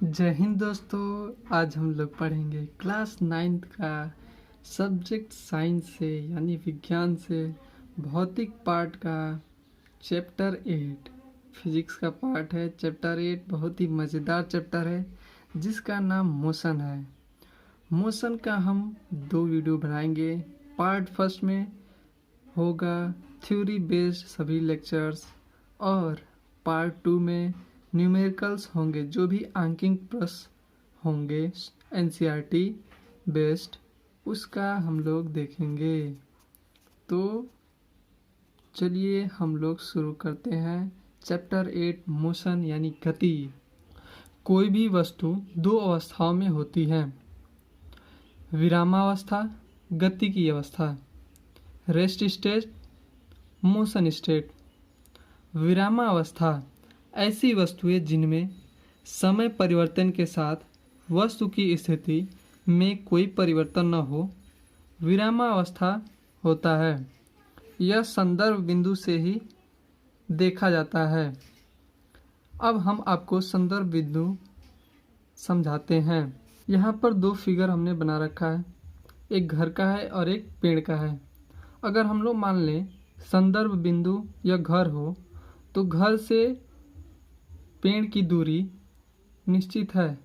जय हिंद दोस्तों। आज हम लोग पढ़ेंगे क्लास 9th का सब्जेक्ट साइंस से यानी विज्ञान से भौतिक पार्ट का चैप्टर 8 फिजिक्स का पार्ट है। चैप्टर 8 बहुत ही मज़ेदार चैप्टर है जिसका नाम मोशन है। मोशन का हम 2 वीडियो बनाएंगे। पार्ट फर्स्ट में होगा थ्योरी बेस्ड सभी लेक्चर्स और पार्ट 2 में न्यूमेरिकल्स होंगे, जो भी अंकिंग प्रश्न होंगे एनसीईआरटी बेस्ड, उसका हम लोग देखेंगे। तो चलिए हम लोग शुरू करते हैं। चैप्टर 8 मोशन यानी गति। कोई भी वस्तु 2 अवस्थाओं में होती है, विरामावस्था, गति की अवस्था, रेस्ट स्टेट, मोशन स्टेट। विरामावस्था ऐसी वस्तुएं जिनमें समय परिवर्तन के साथ वस्तु की स्थिति में कोई परिवर्तन न हो, विरामावस्था होता है। यह संदर्भ बिंदु से ही देखा जाता है। अब हम आपको संदर्भ बिंदु समझाते हैं। यहाँ पर 2 फिगर हमने बना रखा है, एक घर का है और एक पेड़ का है। अगर हम लोग मान लें संदर्भ बिंदु या घर हो, तो घर से पेड़ की दूरी निश्चित है,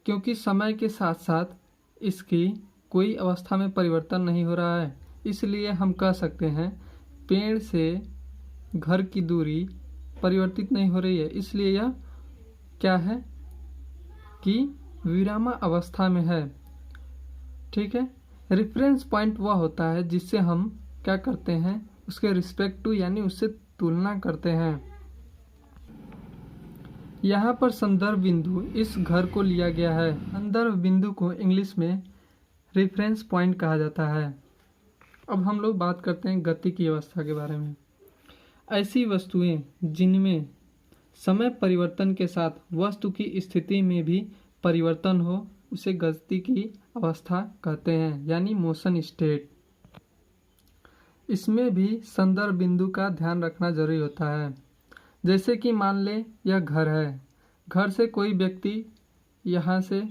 क्योंकि समय के साथ साथ इसकी कोई अवस्था में परिवर्तन नहीं हो रहा है। इसलिए हम कह सकते हैं पेड़ से घर की दूरी परिवर्तित नहीं हो रही है, इसलिए यह क्या है कि विरामा अवस्था में है। ठीक है। रेफरेंस पॉइंट वह होता है जिससे हम क्या करते हैं, उसके रिस्पेक्ट टू यानी उससे तुलना करते हैं। यहाँ पर संदर्भ बिंदु इस घर को लिया गया है। संदर्भ बिंदु को इंग्लिश में रेफरेंस पॉइंट कहा जाता है। अब हम लोग बात करते हैं गति की अवस्था के बारे में। ऐसी वस्तुएं जिनमें समय परिवर्तन के साथ वस्तु की स्थिति में भी परिवर्तन हो, उसे गति की अवस्था कहते हैं, यानी मोशन स्टेट। इसमें भी संदर्भ बिंदु का ध्यान रखना जरूरी होता है। जैसे कि मान ले यह घर है, घर से कोई व्यक्ति यहाँ से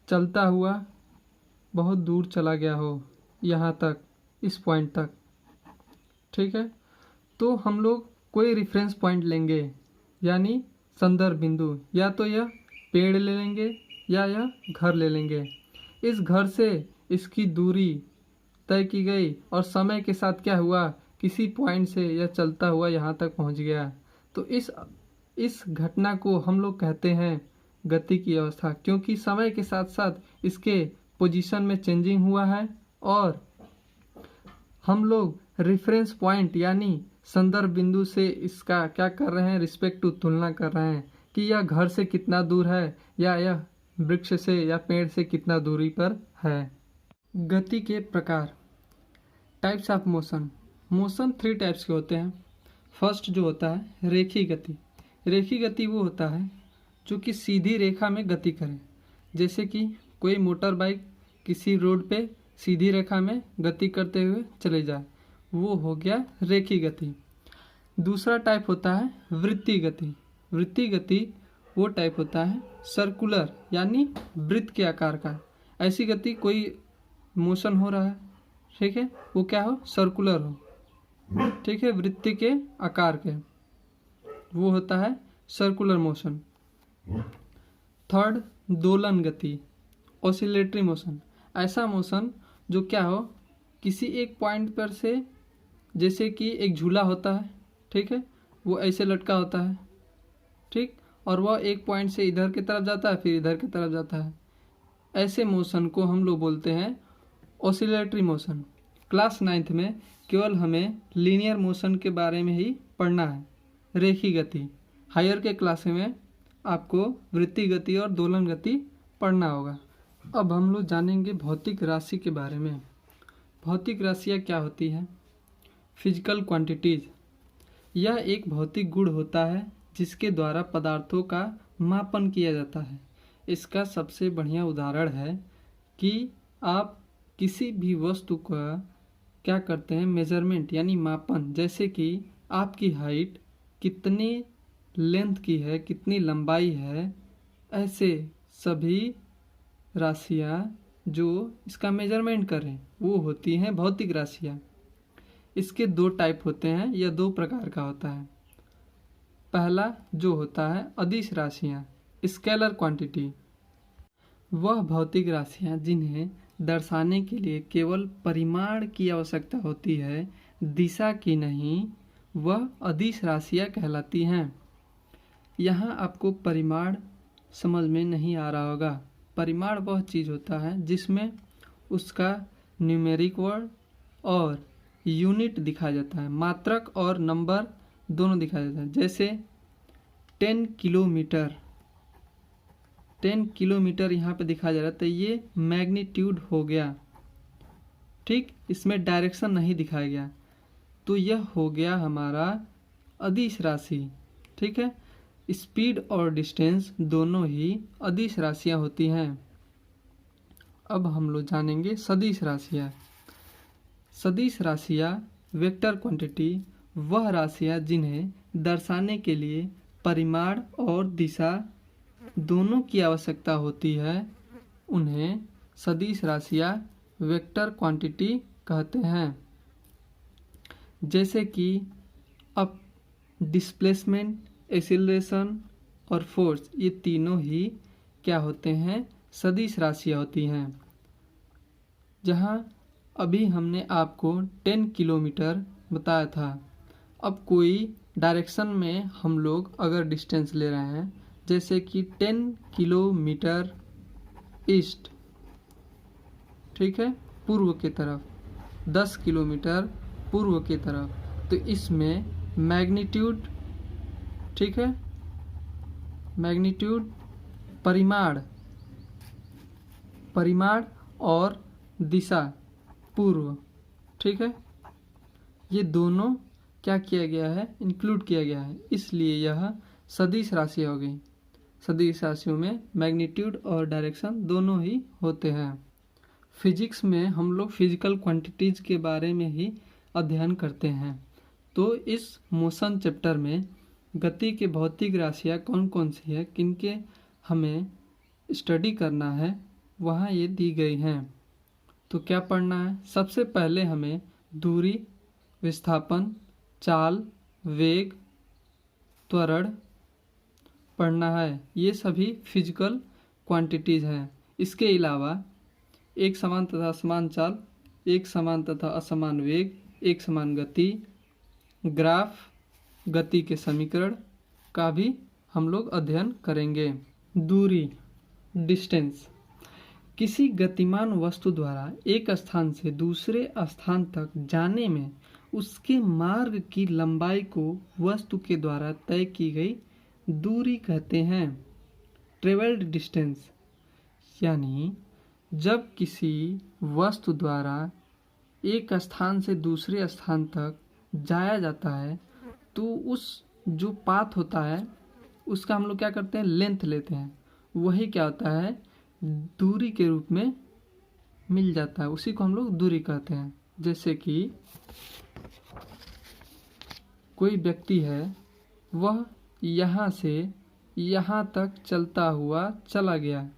चलता हुआ बहुत दूर चला गया हो, यहाँ तक, इस पॉइंट तक। ठीक है। तो हम लोग कोई रेफरेंस पॉइंट लेंगे यानी संदर्भ बिंदु, या तो यह पेड़ ले लेंगे या यह घर ले लेंगे। इस घर से इसकी दूरी तय की गई और समय के साथ क्या हुआ, किसी पॉइंट से यह चलता हुआ यहाँ तक पहुँच गया। तो इस घटना को हम लोग कहते हैं गति की अवस्था, क्योंकि समय के साथ साथ इसके पोजीशन में चेंजिंग हुआ है और हम लोग रेफरेंस पॉइंट यानी संदर्भ बिंदु से इसका क्या कर रहे हैं, रिस्पेक्ट टू तुलना कर रहे हैं कि यह घर से कितना दूर है या यह वृक्ष से या पेड़ से कितना दूरी पर है। गति के प्रकार, types of motion. Motion 3 types के होते हैं। फर्स्ट जो होता है रेखी गति। रेखी गति वो होता है जो कि सीधी रेखा में गति करे, जैसे कि कोई मोटर बाइक किसी रोड पे सीधी रेखा में गति करते हुए चले जाए, वो हो गया रेखी गति। दूसरा टाइप होता है वृत्तीय गति। वृत्तीय गति वो टाइप होता है सर्कुलर यानी वृत्त के आकार का। ऐसी गति कोई मोशन हो रहा है, ठीक है, वो क्या हो, सर्कुलर हो, ठीक है, वृत्त के आकार के, वो होता है सर्कुलर मोशन। थर्ड दोलन गति, ऑसिलेटरी मोशन। ऐसा मोशन जो क्या हो, किसी एक पॉइंट पर से, जैसे कि एक झूला होता है, ठीक है, वो ऐसे लटका होता है, ठीक, और वह एक पॉइंट से इधर की तरफ जाता है फिर इधर की तरफ जाता है। ऐसे मोशन को हम लोग बोलते हैं ऑसिलेटरी मोशन। क्लास 9th में केवल हमें लीनियर मोशन के बारे में ही पढ़ना है, रेखी गति। हायर के क्लास में आपको वृत्तीय गति और दोलन गति पढ़ना होगा। अब हम लोग जानेंगे भौतिक राशि के बारे में। भौतिक राशियाँ क्या होती हैं? Physical quantities. यह एक भौतिक गुण होता है जिसके द्वारा पदार्थों का मापन किया जाता है। इसका सबसे बढ़िया उदाहरण है कि आप किसी भी वस्तु का क्या करते हैं, मेजरमेंट यानी मापन। जैसे कि आपकी हाइट कितनी लेंथ की है, कितनी लंबाई है, ऐसे सभी राशियाँ जो इसका मेजरमेंट करें वो होती हैं भौतिक राशियाँ। इसके दो टाइप होते हैं या दो प्रकार का होता है। पहला जो होता है अदिश राशियाँ, स्केलर क्वांटिटी, वह भौतिक राशियाँ जिन्हें दर्शाने के लिए केवल परिमाण की आवश्यकता होती है, दिशा की नहीं, वह अदिश राशियाँ कहलाती हैं। यहाँ आपको परिमाण समझ में नहीं आ रहा होगा। परिमाण वह चीज़ होता है जिसमें उसका न्यूमेरिक वर्ड और यूनिट दिखाया जाता है, मात्रक और नंबर दोनों दिखाया जाता है। जैसे 10 किलोमीटर, 10 किलोमीटर यहाँ पे दिखाया जा रहा है, तो ये मैग्नीट्यूड हो गया। ठीक, इसमें डायरेक्शन नहीं दिखाया गया, तो यह हो गया हमारा अदिश राशि। ठीक है, स्पीड और डिस्टेंस दोनों ही अदिश राशियाँ होती हैं। अब हम लोग जानेंगे सदिश राशियाँ। सदिश राशियाँ वेक्टर क्वांटिटी वह राशियाँ जिन्हें दर्शाने के लिए परिमाण और दिशा दोनों की आवश्यकता होती है, उन्हें सदिश राशियाँ वेक्टर क्वांटिटी कहते हैं। जैसे कि अब डिस्प्लेसमेंट, एक्सीलरेशन और फोर्स, ये तीनों ही क्या होते हैं, सदिश राशियाँ होती हैं। जहाँ अभी हमने आपको 10 किलोमीटर बताया था, अब कोई डायरेक्शन में हम लोग अगर डिस्टेंस ले रहे हैं, जैसे कि 10 किलोमीटर ईस्ट, ठीक है, पूर्व की तरफ, 10 किलोमीटर पूर्व की तरफ, तो इसमें मैग्नीट्यूड, ठीक है, मैग्नीट्यूड परिमाण और दिशा पूर्व, ठीक है, ये दोनों क्या किया गया है, इंक्लूड किया गया है, इसलिए यह सदिश राशि हो गई। सदिश राशियों में मैग्नीट्यूड और डायरेक्शन दोनों ही होते हैं। फिजिक्स में हम लोग फिजिकल क्वांटिटीज के बारे में ही अध्ययन करते हैं, तो इस मोशन चैप्टर में गति के भौतिक राशियाँ कौन कौन सी है, किनके हमें स्टडी करना है, वहाँ ये दी गई हैं। तो क्या पढ़ना है, सबसे पहले हमें दूरी, विस्थापन, चाल, वेग, त्वरण पढ़ना है। ये सभी फिजिकल क्वांटिटीज़ हैं। इसके अलावा एक समान तथा असमान चाल, एक समान तथा असमान वेग, एक समान गति, ग्राफ, गति के समीकरण का भी हम लोग अध्ययन करेंगे। दूरी, डिस्टेंस, किसी गतिमान वस्तु द्वारा एक स्थान से दूसरे स्थान तक जाने में उसके मार्ग की लंबाई को वस्तु के द्वारा तय की गई दूरी कहते हैं। ट्रेवल्ड डिस्टेंस, यानी जब किसी वस्तु द्वारा एक स्थान से दूसरे स्थान तक जाया जाता है, तो उस जो पाथ होता है उसका हम लोग क्या करते हैं, लेंथ लेते हैं, वही क्या होता है, दूरी के रूप में मिल जाता है, उसी को हम लोग दूरी कहते हैं। जैसे कि कोई व्यक्ति है, वह यहाँ से यहाँ तक चलता हुआ चला गया,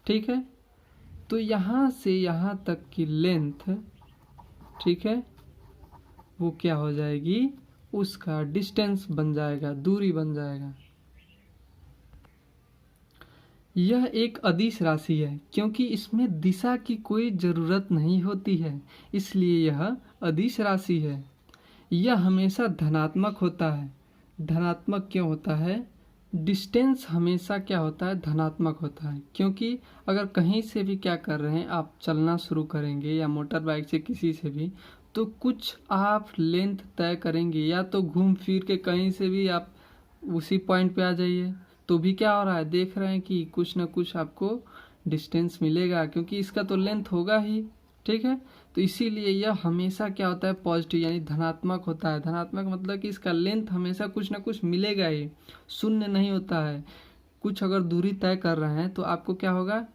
ठीक है, तो यहाँ से यहाँ तक की लेंथ, ठीक है, वो क्या हो जाएगी, उसका डिस्टेंस बन जाएगा, दूरी बन जाएगा। यह एक अदिश राशि है क्योंकि इसमें दिशा की कोई ज़रूरत नहीं होती है, इसलिए यह अदिश राशि है। यह हमेशा धनात्मक होता है। धनात्मक क्यों होता है, डिस्टेंस हमेशा क्या होता है, धनात्मक होता है, क्योंकि अगर कहीं से भी क्या कर रहे हैं, आप चलना शुरू करेंगे या मोटर बाइक से किसी से भी, तो कुछ आप लेंथ तय करेंगे, या तो घूम फिर के कहीं से भी आप उसी पॉइंट पे आ जाइए, तो भी क्या हो रहा है, देख रहे हैं कि कुछ ना कुछ आपको डिस्टेंस मिलेगा, क्योंकि इसका तो लेंथ होगा ही, ठीक है। तो इसीलिए यह हमेशा क्या होता है, पॉजिटिव यानी धनात्मक होता है। धनात्मक मतलब कि इसका लेंथ हमेशा कुछ ना कुछ मिलेगा ही, शून्य नहीं होता है। कुछ अगर दूरी तय कर रहे हैं तो आपको क्या होगा,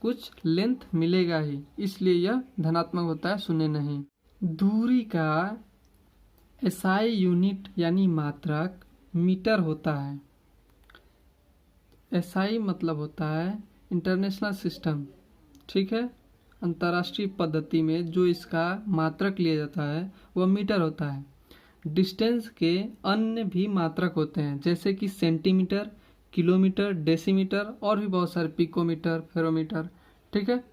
कुछ लेंथ मिलेगा ही, इसलिए यह धनात्मक होता है, शून्य नहीं। दूरी का एसआई यूनिट यानी मात्रक मीटर होता है। एसआई मतलब होता है इंटरनेशनल सिस्टम, ठीक है। अंतर्राष्ट्रीय पद्धति में जो इसका मात्रक लिया जाता है वह मीटर होता है। डिस्टेंस के अन्य भी मात्रक होते हैं जैसे कि सेंटीमीटर, किलोमीटर, डेसीमीटर और भी बहुत सारे, पिकोमीटर, फेरोमीटर, ठीक है,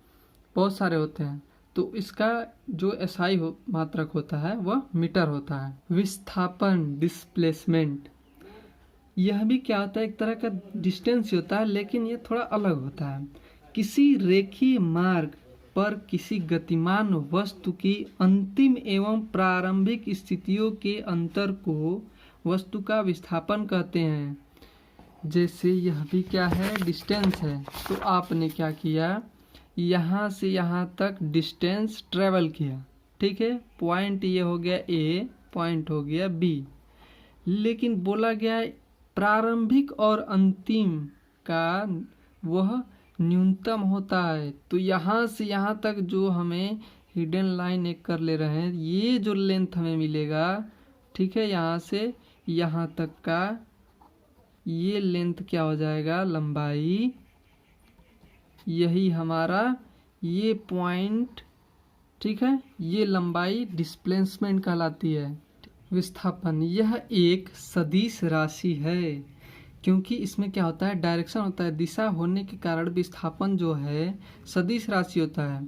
बहुत सारे होते हैं। तो इसका जो एसआई मात्रक होता है वह मीटर होता है। विस्थापन, डिस्प्लेसमेंट, यह भी क्या होता है, एक तरह का डिस्टेंस ही होता है लेकिन यह थोड़ा अलग होता है। किसी रेखीय मार्ग पर किसी गतिमान वस्तु की अंतिम एवं प्रारंभिक स्थितियों के अंतर को वस्तु का विस्थापन कहते हैं। जैसे यह भी क्या है, डिस्टेंस है। तो आपने क्या किया, यहाँ से यहाँ तक डिस्टेंस ट्रेवल किया, ठीक है। पॉइंट ये हो गया ए, पॉइंट हो गया बी, लेकिन बोला गया प्रारंभिक और अंतिम का वह न्यूनतम होता है। तो यहाँ से यहाँ तक जो हमें हिडन लाइन एक कर ले रहे हैं, ये जो लेंथ हमें मिलेगा, ठीक है, यहाँ से यहाँ तक का ये लेंथ क्या हो जाएगा, लंबाई। यही हमारा ये पॉइंट, ठीक है, ये लंबाई डिस्प्लेसमेंट कहलाती है। विस्थापन, यह एक सदिश राशि है क्योंकि इसमें क्या होता है, डायरेक्शन होता है, दिशा होने के कारण विस्थापन जो है सदिश राशि होता है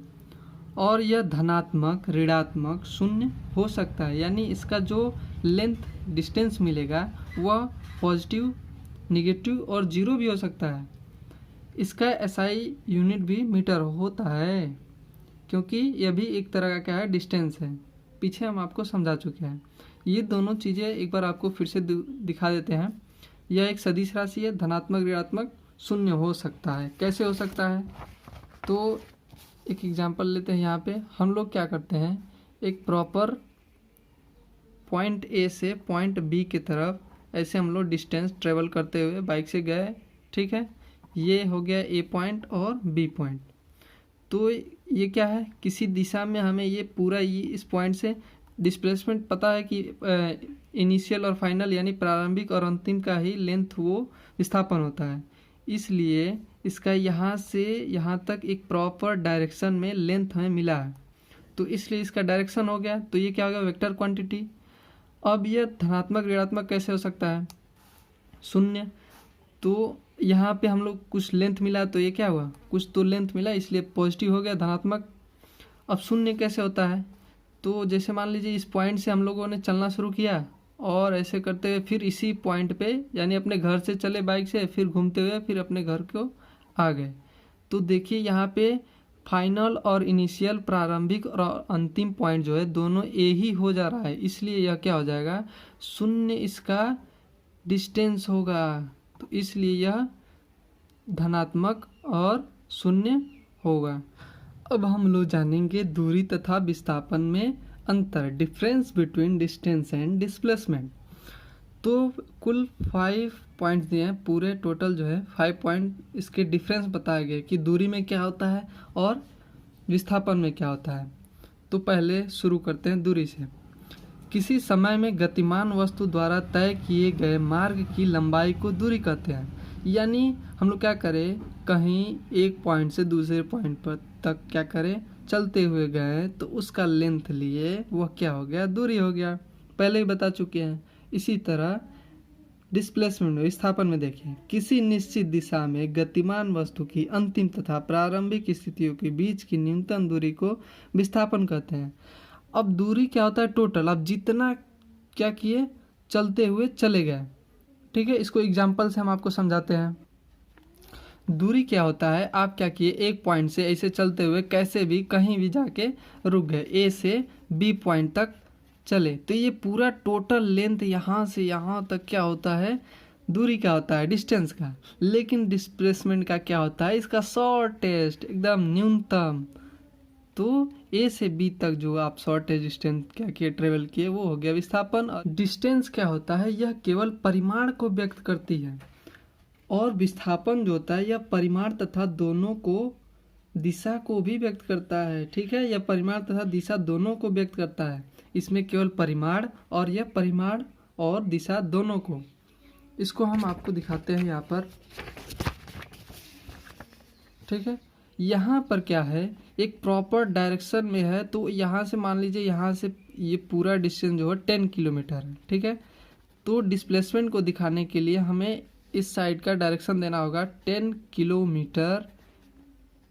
और यह धनात्मक, ऋणात्मक, शून्य हो सकता है। यानी इसका जो लेंथ डिस्टेंस मिलेगा वह पॉजिटिव, निगेटिव और जीरो भी हो सकता है। इसका एसआई यूनिट भी मीटर होता है क्योंकि यह भी एक तरह का क्या है, डिस्टेंस है। पीछे हम आपको समझा चुके हैं। ये दोनों चीज़ें एक बार आपको फिर से दिखा देते हैं। यह एक सदिश राशि है, धनात्मक, ऋणात्मक, शून्य हो सकता है। कैसे हो सकता है, तो एक एग्जांपल लेते हैं। यहाँ पे हम लोग क्या करते हैं, एक प्रॉपर पॉइंट ए से पॉइंट बी की तरफ ऐसे हम लोग डिस्टेंस ट्रेवल करते हुए बाइक से गए, ठीक है। ये हो गया ए पॉइंट और बी पॉइंट। तो ये क्या है, किसी दिशा में हमें ये पूरा ये इस पॉइंट से डिस्प्लेसमेंट पता है कि इनिशियल और फाइनल यानी प्रारंभिक और अंतिम का ही लेंथ वो विस्थापन होता है। इसलिए इसका यहाँ से यहाँ तक एक प्रॉपर डायरेक्शन में लेंथ हमें मिला है, तो इसलिए इसका डायरेक्शन हो गया। तो ये क्या हो गया, वेक्टर क्वांटिटी। अब यह धनात्मक, ऋणात्मक कैसे हो सकता है, शून्य। तो यहाँ पे हम लोग कुछ लेंथ मिला तो ये क्या हुआ, कुछ तो लेंथ मिला, इसलिए पॉजिटिव हो गया, धनात्मक। अब शून्य कैसे होता है, तो जैसे मान लीजिए इस पॉइंट से हम लोगों ने चलना शुरू किया और ऐसे करते हुए फिर इसी पॉइंट पे यानी अपने घर से चले बाइक से, फिर घूमते हुए फिर अपने घर को आ गए। तो देखिए यहाँ पे फाइनल और इनिशियल, प्रारंभिक और अंतिम पॉइंट जो है दोनों ए ही हो जा रहा है, इसलिए यह क्या हो जाएगा, शून्य इसका डिस्टेंस होगा। तो इसलिए यह धनात्मक और शून्य होगा। अब हम लोग जानेंगे दूरी तथा विस्थापन में अंतर, difference between distance and displacement. तो कुल 5 पॉइंट्स दिए हैं, पूरे टोटल जो है 5 पॉइंट इसके डिफरेंस बताए गए कि दूरी में क्या होता है और विस्थापन में क्या होता है। तो पहले शुरू करते हैं दूरी से। किसी समय में गतिमान वस्तु द्वारा तय किए गए मार्ग की लंबाई को दूरी कहते हैं। यानी हम लोग क्या करें, कहीं एक पॉइंट से दूसरे पॉइंट पर तक क्या करें, चलते हुए गए तो उसका लेंथ लिए, वह क्या हो गया, दूरी हो गया, पहले ही बता चुके हैं। इसी तरह डिस्प्लेसमेंट में, विस्थापन में देखिए, किसी निश्चित दिशा में गतिमान वस्तु की अंतिम तथा प्रारंभिक स्थितियों के बीच की न्यूनतम दूरी को विस्थापन कहते हैं। अब दूरी क्या होता है, टोटल, अब जितना क्या किए, चलते हुए चले गए, ठीक है। इसको एग्जाम्पल से हम आपको समझाते हैं। दूरी क्या होता है, आप क्या किए, एक पॉइंट से ऐसे चलते हुए कैसे भी कहीं भी जाके रुक गए, ए से बी पॉइंट तक चले, तो ये पूरा टोटल लेंथ यहाँ से यहाँ तक क्या होता है, दूरी क्या होता है, डिस्टेंस का। लेकिन डिस्प्लेसमेंट का क्या होता है, इसका शॉर्टेस्ट, एकदम न्यूनतम। तो ए से बी तक जो आप शॉर्टेज डिस्टेंस क्या किए, ट्रेवल किए, वो हो गया विस्थापन। डिस्टेंस क्या होता है, यह केवल परिमाण को व्यक्त करती है और विस्थापन जो होता है यह परिमाण तथा दोनों को, दिशा को भी व्यक्त करता है, ठीक है। यह परिमाण तथा दिशा दोनों को व्यक्त करता है। इसमें केवल परिमाण और यह परिमाण और दिशा दोनों को। इसको हम आपको दिखाते हैं यहाँ पर। ठीक है। यहाँ पर क्या है, एक प्रॉपर डायरेक्शन में है, तो यहाँ से मान लीजिए यहाँ से ये पूरा डिस्टेंस जो है 10 किलोमीटर है, ठीक है। तो डिस्प्लेसमेंट को दिखाने के लिए हमें इस साइड का डायरेक्शन देना होगा 10 किलोमीटर,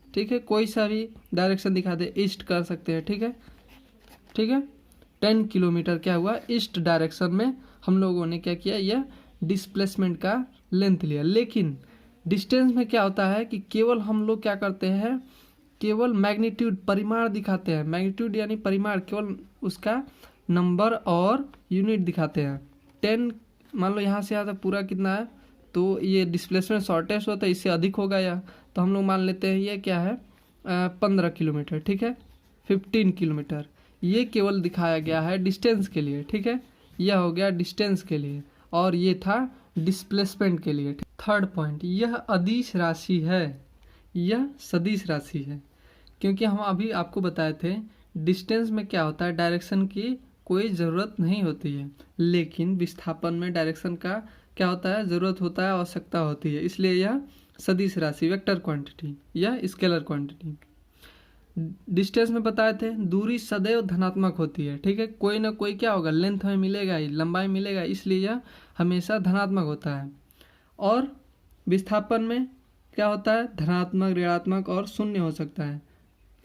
ठीक है। कोई सा भी डायरेक्शन दिखा दे, ईस्ट कर सकते हैं, ठीक है, ठीक है। 10 किलोमीटर क्या हुआ, ईस्ट डायरेक्शन में हम लोगों ने क्या किया, यह डिस्प्लेसमेंट का लेंथ लिया। लेकिन डिस्टेंस में क्या होता है कि केवल हम लोग क्या करते हैं, केवल मैग्नीट्यूड परिमाण दिखाते हैं। मैग्नीट्यूड यानी परिमाण, केवल उसका नंबर और यूनिट दिखाते हैं। 10 मान लो यहाँ से यहाँ तक पूरा कितना है, तो ये डिस्प्लेसमेंट शॉर्टेस्ट होता है, इससे अधिक होगा या, तो हम लोग मान लेते हैं ये क्या है 15 किलोमीटर, ठीक है। 15 किलोमीटर ये केवल दिखाया गया है डिस्टेंस के लिए, ठीक है। यह हो गया डिस्टेंस के लिए और ये था डिस्प्लेसमेंट के लिए। थर्ड पॉइंट, यह अदिश राशि है, यह सदिश राशि है, क्योंकि हम अभी आपको बताए थे डिस्टेंस में क्या होता है, डायरेक्शन की कोई ज़रूरत नहीं होती है, लेकिन विस्थापन में डायरेक्शन का क्या होता है, ज़रूरत होता है, आवश्यकता होती है। इसलिए यह सदिश राशि, वेक्टर क्वांटिटी या स्केलर क्वांटिटी। डिस्टेंस में बताए थे दूरी सदैव धनात्मक होती है, ठीक है। कोई ना कोई क्या होगा, लेंथ में मिलेगा ही, लंबाई मिलेगा, इसलिए यह हमेशा धनात्मक होता है। और विस्थापन में क्या होता है, धनात्मक, ऋणात्मक और शून्य हो सकता है।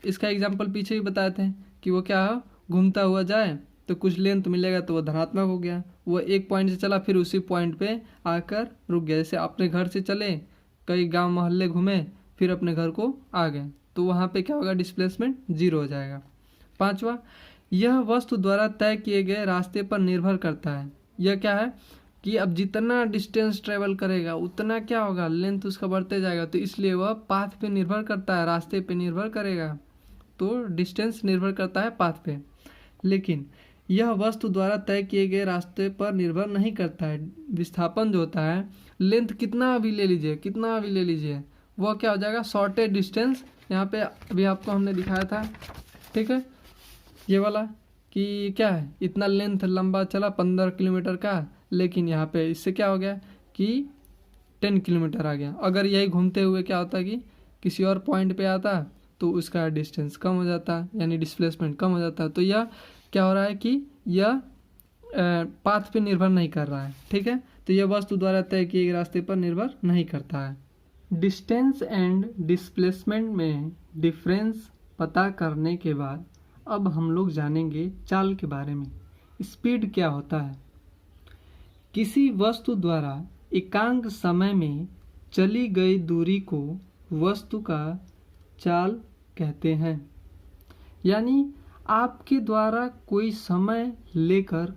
इसका एग्जाम्पल पीछे ही बताए थे कि वो क्या हो, घूमता हुआ जाए तो कुछ लेंथ मिलेगा तो वो धनात्मक हो गया, वो एक पॉइंट से चला फिर उसी पॉइंट पे आकर रुक गया। जैसे अपने घर से चले, कई गांव मोहल्ले घूमे, फिर अपने घर को आ गए, तो वहाँ पे क्या होगा, डिस्प्लेसमेंट 0 हो जाएगा। पांचवा, यह वस्तु द्वारा तय किए गए रास्ते पर निर्भर करता है। यह क्या है कि अब जितना डिस्टेंस ट्रेवल करेगा उतना क्या होगा, लेंथ उसका बढ़ते जाएगा, तो इसलिए वह पाथ पे निर्भर करता है, रास्ते पे निर्भर करेगा, तो डिस्टेंस निर्भर करता है पाथ पे। लेकिन यह वस्तु द्वारा तय किए गए रास्ते पर निर्भर नहीं करता है। विस्थापन जो होता है, लेंथ कितना भी ले लीजिए, कितना भी ले लीजिए, वह क्या हो जाएगा, शॉर्टेज डिस्टेंस। यहाँ पे अभी आपको हमने दिखाया था, ठीक है, ये वाला कि क्या है, इतना लेंथ लंबा चला 15 किलोमीटर का, लेकिन यहाँ पे इससे क्या हो गया कि 10 किलोमीटर आ गया। अगर यही घूमते हुए क्या होता कि किसी और पॉइंट पे आता तो उसका डिस्टेंस कम हो जाता, यानी डिस्प्लेसमेंट कम हो जाता। तो यह क्या हो रहा है कि यह पाथ पे निर्भर नहीं कर रहा है, ठीक है। तो यह वस्तु द्वारा तय किए गए रास्ते पर निर्भर नहीं करता है। डिस्टेंस एंड डिस्प्लेसमेंट में डिफरेंस पता करने के बाद अब हम लोग जानेंगे चाल के बारे में। स्पीड क्या होता है, किसी वस्तु द्वारा एकांक समय में चली गई दूरी को वस्तु का चाल कहते हैं। यानी आपके द्वारा कोई समय लेकर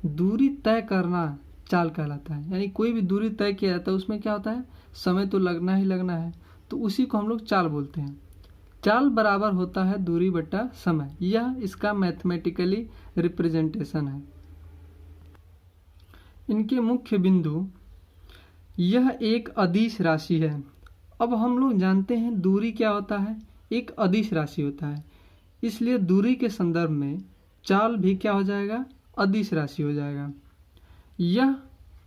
दूरी तय करना चाल कहलाता है। यानी कोई भी दूरी तय किया जाता है उसमें क्या होता है, समय तो लगना ही लगना है, तो उसी को हम लोग चाल बोलते हैं। चाल बराबर होता है दूरी बटा समय, यह इसका मैथमेटिकली रिप्रेजेंटेशन है। इनके मुख्य बिंदु, यह एक अदिश राशि है। अब हम लोग जानते हैं दूरी क्या होता है, एक अदिश राशि होता है, इसलिए दूरी के संदर्भ में चाल भी क्या हो जाएगा, अदिश राशि हो जाएगा। यह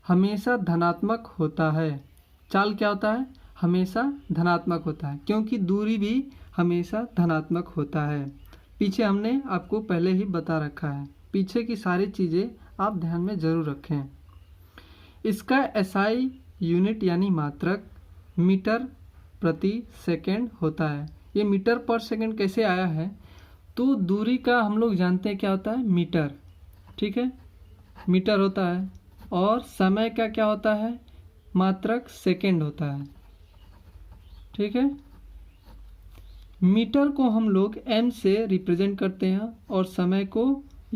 हमेशा धनात्मक होता है। चाल क्या होता है, हमेशा धनात्मक होता है, क्योंकि दूरी भी हमेशा धनात्मक होता है। पीछे हमने आपको पहले ही बता रखा है, पीछे की सारी चीज़ें आप ध्यान में जरूर रखें। इसका एसआई यूनिट यानी मात्रक मीटर प्रति सेकंड होता है। ये मीटर पर सेकंड कैसे आया है, तो दूरी का हम लोग जानते हैं क्या होता है, मीटर, ठीक है, मीटर होता है, और समय का क्या होता है, मात्रक सेकंड होता है, ठीक है। मीटर को हम लोग एम से रिप्रेजेंट करते हैं और समय को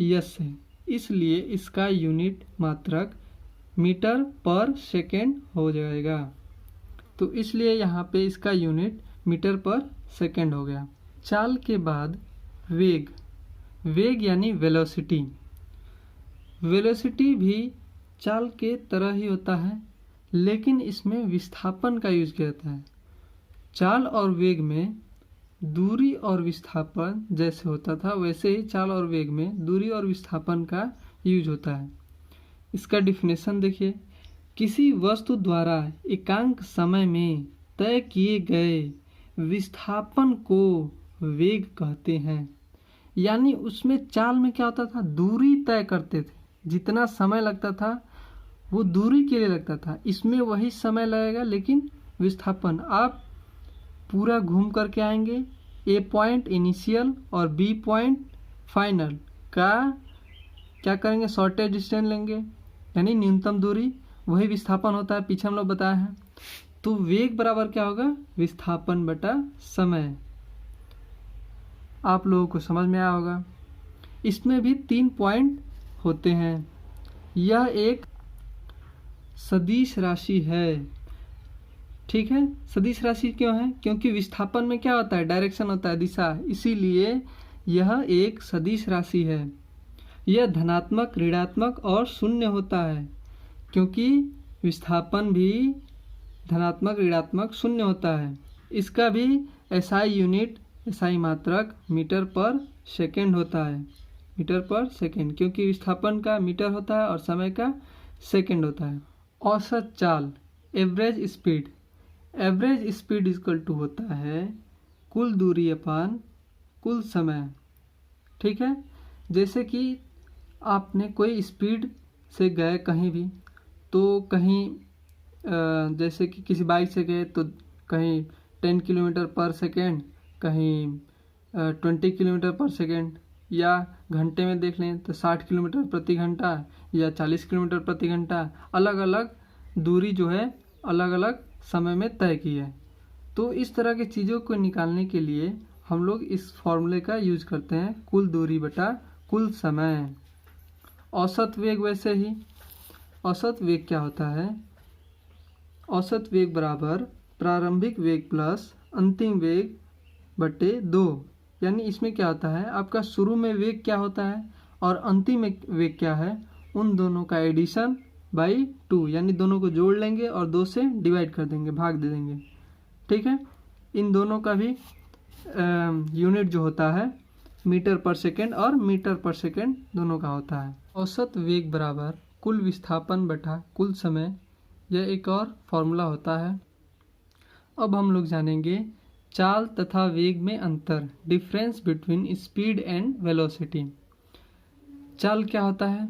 एस से, इसलिए इसका यूनिट मात्रक मीटर पर सेकंड हो जाएगा। तो इसलिए यहाँ पे इसका यूनिट मीटर पर सेकंड हो गया। चाल के बाद वेग, वेग यानी वेलोसिटी। वेलोसिटी भी चाल के तरह ही होता है, लेकिन इसमें विस्थापन का यूज किया जाता है। चाल और वेग में दूरी और विस्थापन जैसे होता था, वैसे ही चाल और वेग में दूरी और विस्थापन का यूज होता है। इसका डिफिनेशन देखिए, किसी वस्तु द्वारा एकांक समय में तय किए गए विस्थापन को वेग कहते हैं। यानी उसमें चाल में क्या होता था, दूरी तय करते थे, जितना समय लगता था वो दूरी के लिए लगता था। इसमें वही समय लगेगा, लेकिन विस्थापन आप पूरा घूम करके आएंगे, ए पॉइंट इनिशियल और बी पॉइंट फाइनल का क्या करेंगे, शॉर्टेज डिस्टेंस लेंगे, यानी न्यूनतम दूरी, वही विस्थापन होता है, पीछे हम लोग बताए हैं। तो वेग बराबर क्या होगा, विस्थापन बटा समय। आप लोगों को समझ में आया होगा। इसमें भी 3 पॉइंट होते हैं। यह एक सदिश राशि है, ठीक है। सदिश राशि क्यों है, क्योंकि विस्थापन में क्या होता है, डायरेक्शन होता है, दिशा, इसीलिए यह एक सदिश राशि है। यह धनात्मक, ऋणात्मक और शून्य होता है, क्योंकि विस्थापन भी धनात्मक, ऋणात्मक, शून्य होता है। इसका भी एसआई यूनिट, एसआई मात्रक मीटर पर सेकेंड होता है, मीटर पर सेकेंड, क्योंकि विस्थापन का मीटर होता है और समय का सेकेंड होता है। औसत चाल, average speed, average speed equal to होता है कुल दूरी अपान कुल समय, ठीक है। जैसे कि आपने कोई स्पीड से गए कहीं भी, तो कहीं जैसे कि किसी बाइक से गए तो कहीं 10 किलोमीटर पर सेकेंड, कहीं 20 किलोमीटर पर सेकेंड, या घंटे में देख लें तो 60 किलोमीटर प्रति घंटा या 40 किलोमीटर प्रति घंटा, अलग अलग दूरी जो है अलग अलग समय में तय की है। तो इस तरह की चीज़ों को निकालने के लिए हम लोग इस फॉर्मूले का यूज करते हैं, कुल दूरी बटा कुल समय। औसत वेग वैसे ही, औसत वेग क्या होता है, औसत वेग बराबर प्रारंभिक वेग प्लस अंतिम वेग बटे 2। यानी इसमें क्या होता है, आपका शुरू में वेग क्या होता है और अंतिम वेग क्या है, उन दोनों का एडिशन बाई 2, यानी दोनों को जोड़ लेंगे और 2 से डिवाइड कर देंगे, भाग दे देंगे, ठीक है। इन दोनों का भी यूनिट जो होता है मीटर पर सेकेंड और मीटर पर सेकेंड दोनों का होता है। औसत वेग बराबर कुल विस्थापन बटा कुल समय, यह एक और फॉर्मूला होता है। अब हम लोग जानेंगे चाल तथा वेग में अंतर, difference between speed and velocity. चाल क्या होता है,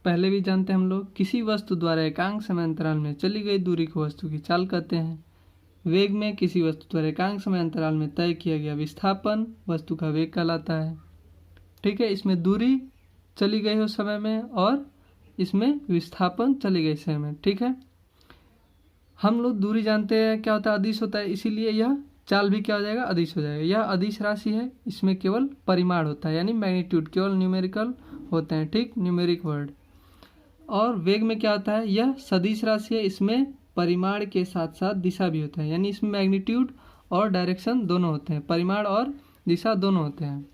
पहले भी जानते हैं हम लोग, किसी वस्तु द्वारा एकांक समय अंतराल में चली गई दूरी को वस्तु की चाल कहते हैं। वेग में किसी वस्तु द्वारा एकांक समय अंतराल में तय किया गया विस्थापन वस्तु का वेग कहलाता है, ठीक है। इसमें दूरी चली गई हो समय में और इसमें विस्थापन चली गई समय में, ठीक है। हम लोग दूरी जानते हैं क्या होता है, अदिश होता है, इसीलिए यह चाल भी क्या हो जाएगा, अदिश हो जाएगा। यह अदिश राशि है, इसमें केवल परिमाण होता है, यानी मैग्नीट्यूड, केवल न्यूमेरिकल होते हैं, ठीक, न्यूमेरिक वर्ड। और वेग में क्या होता है, यह सदिश राशि है, इसमें परिमाण के साथ साथ दिशा भी होता है, यानी इसमें मैग्नीट्यूड और डायरेक्शन दोनों होते हैं, परिमाण और दिशा दोनों होते हैं।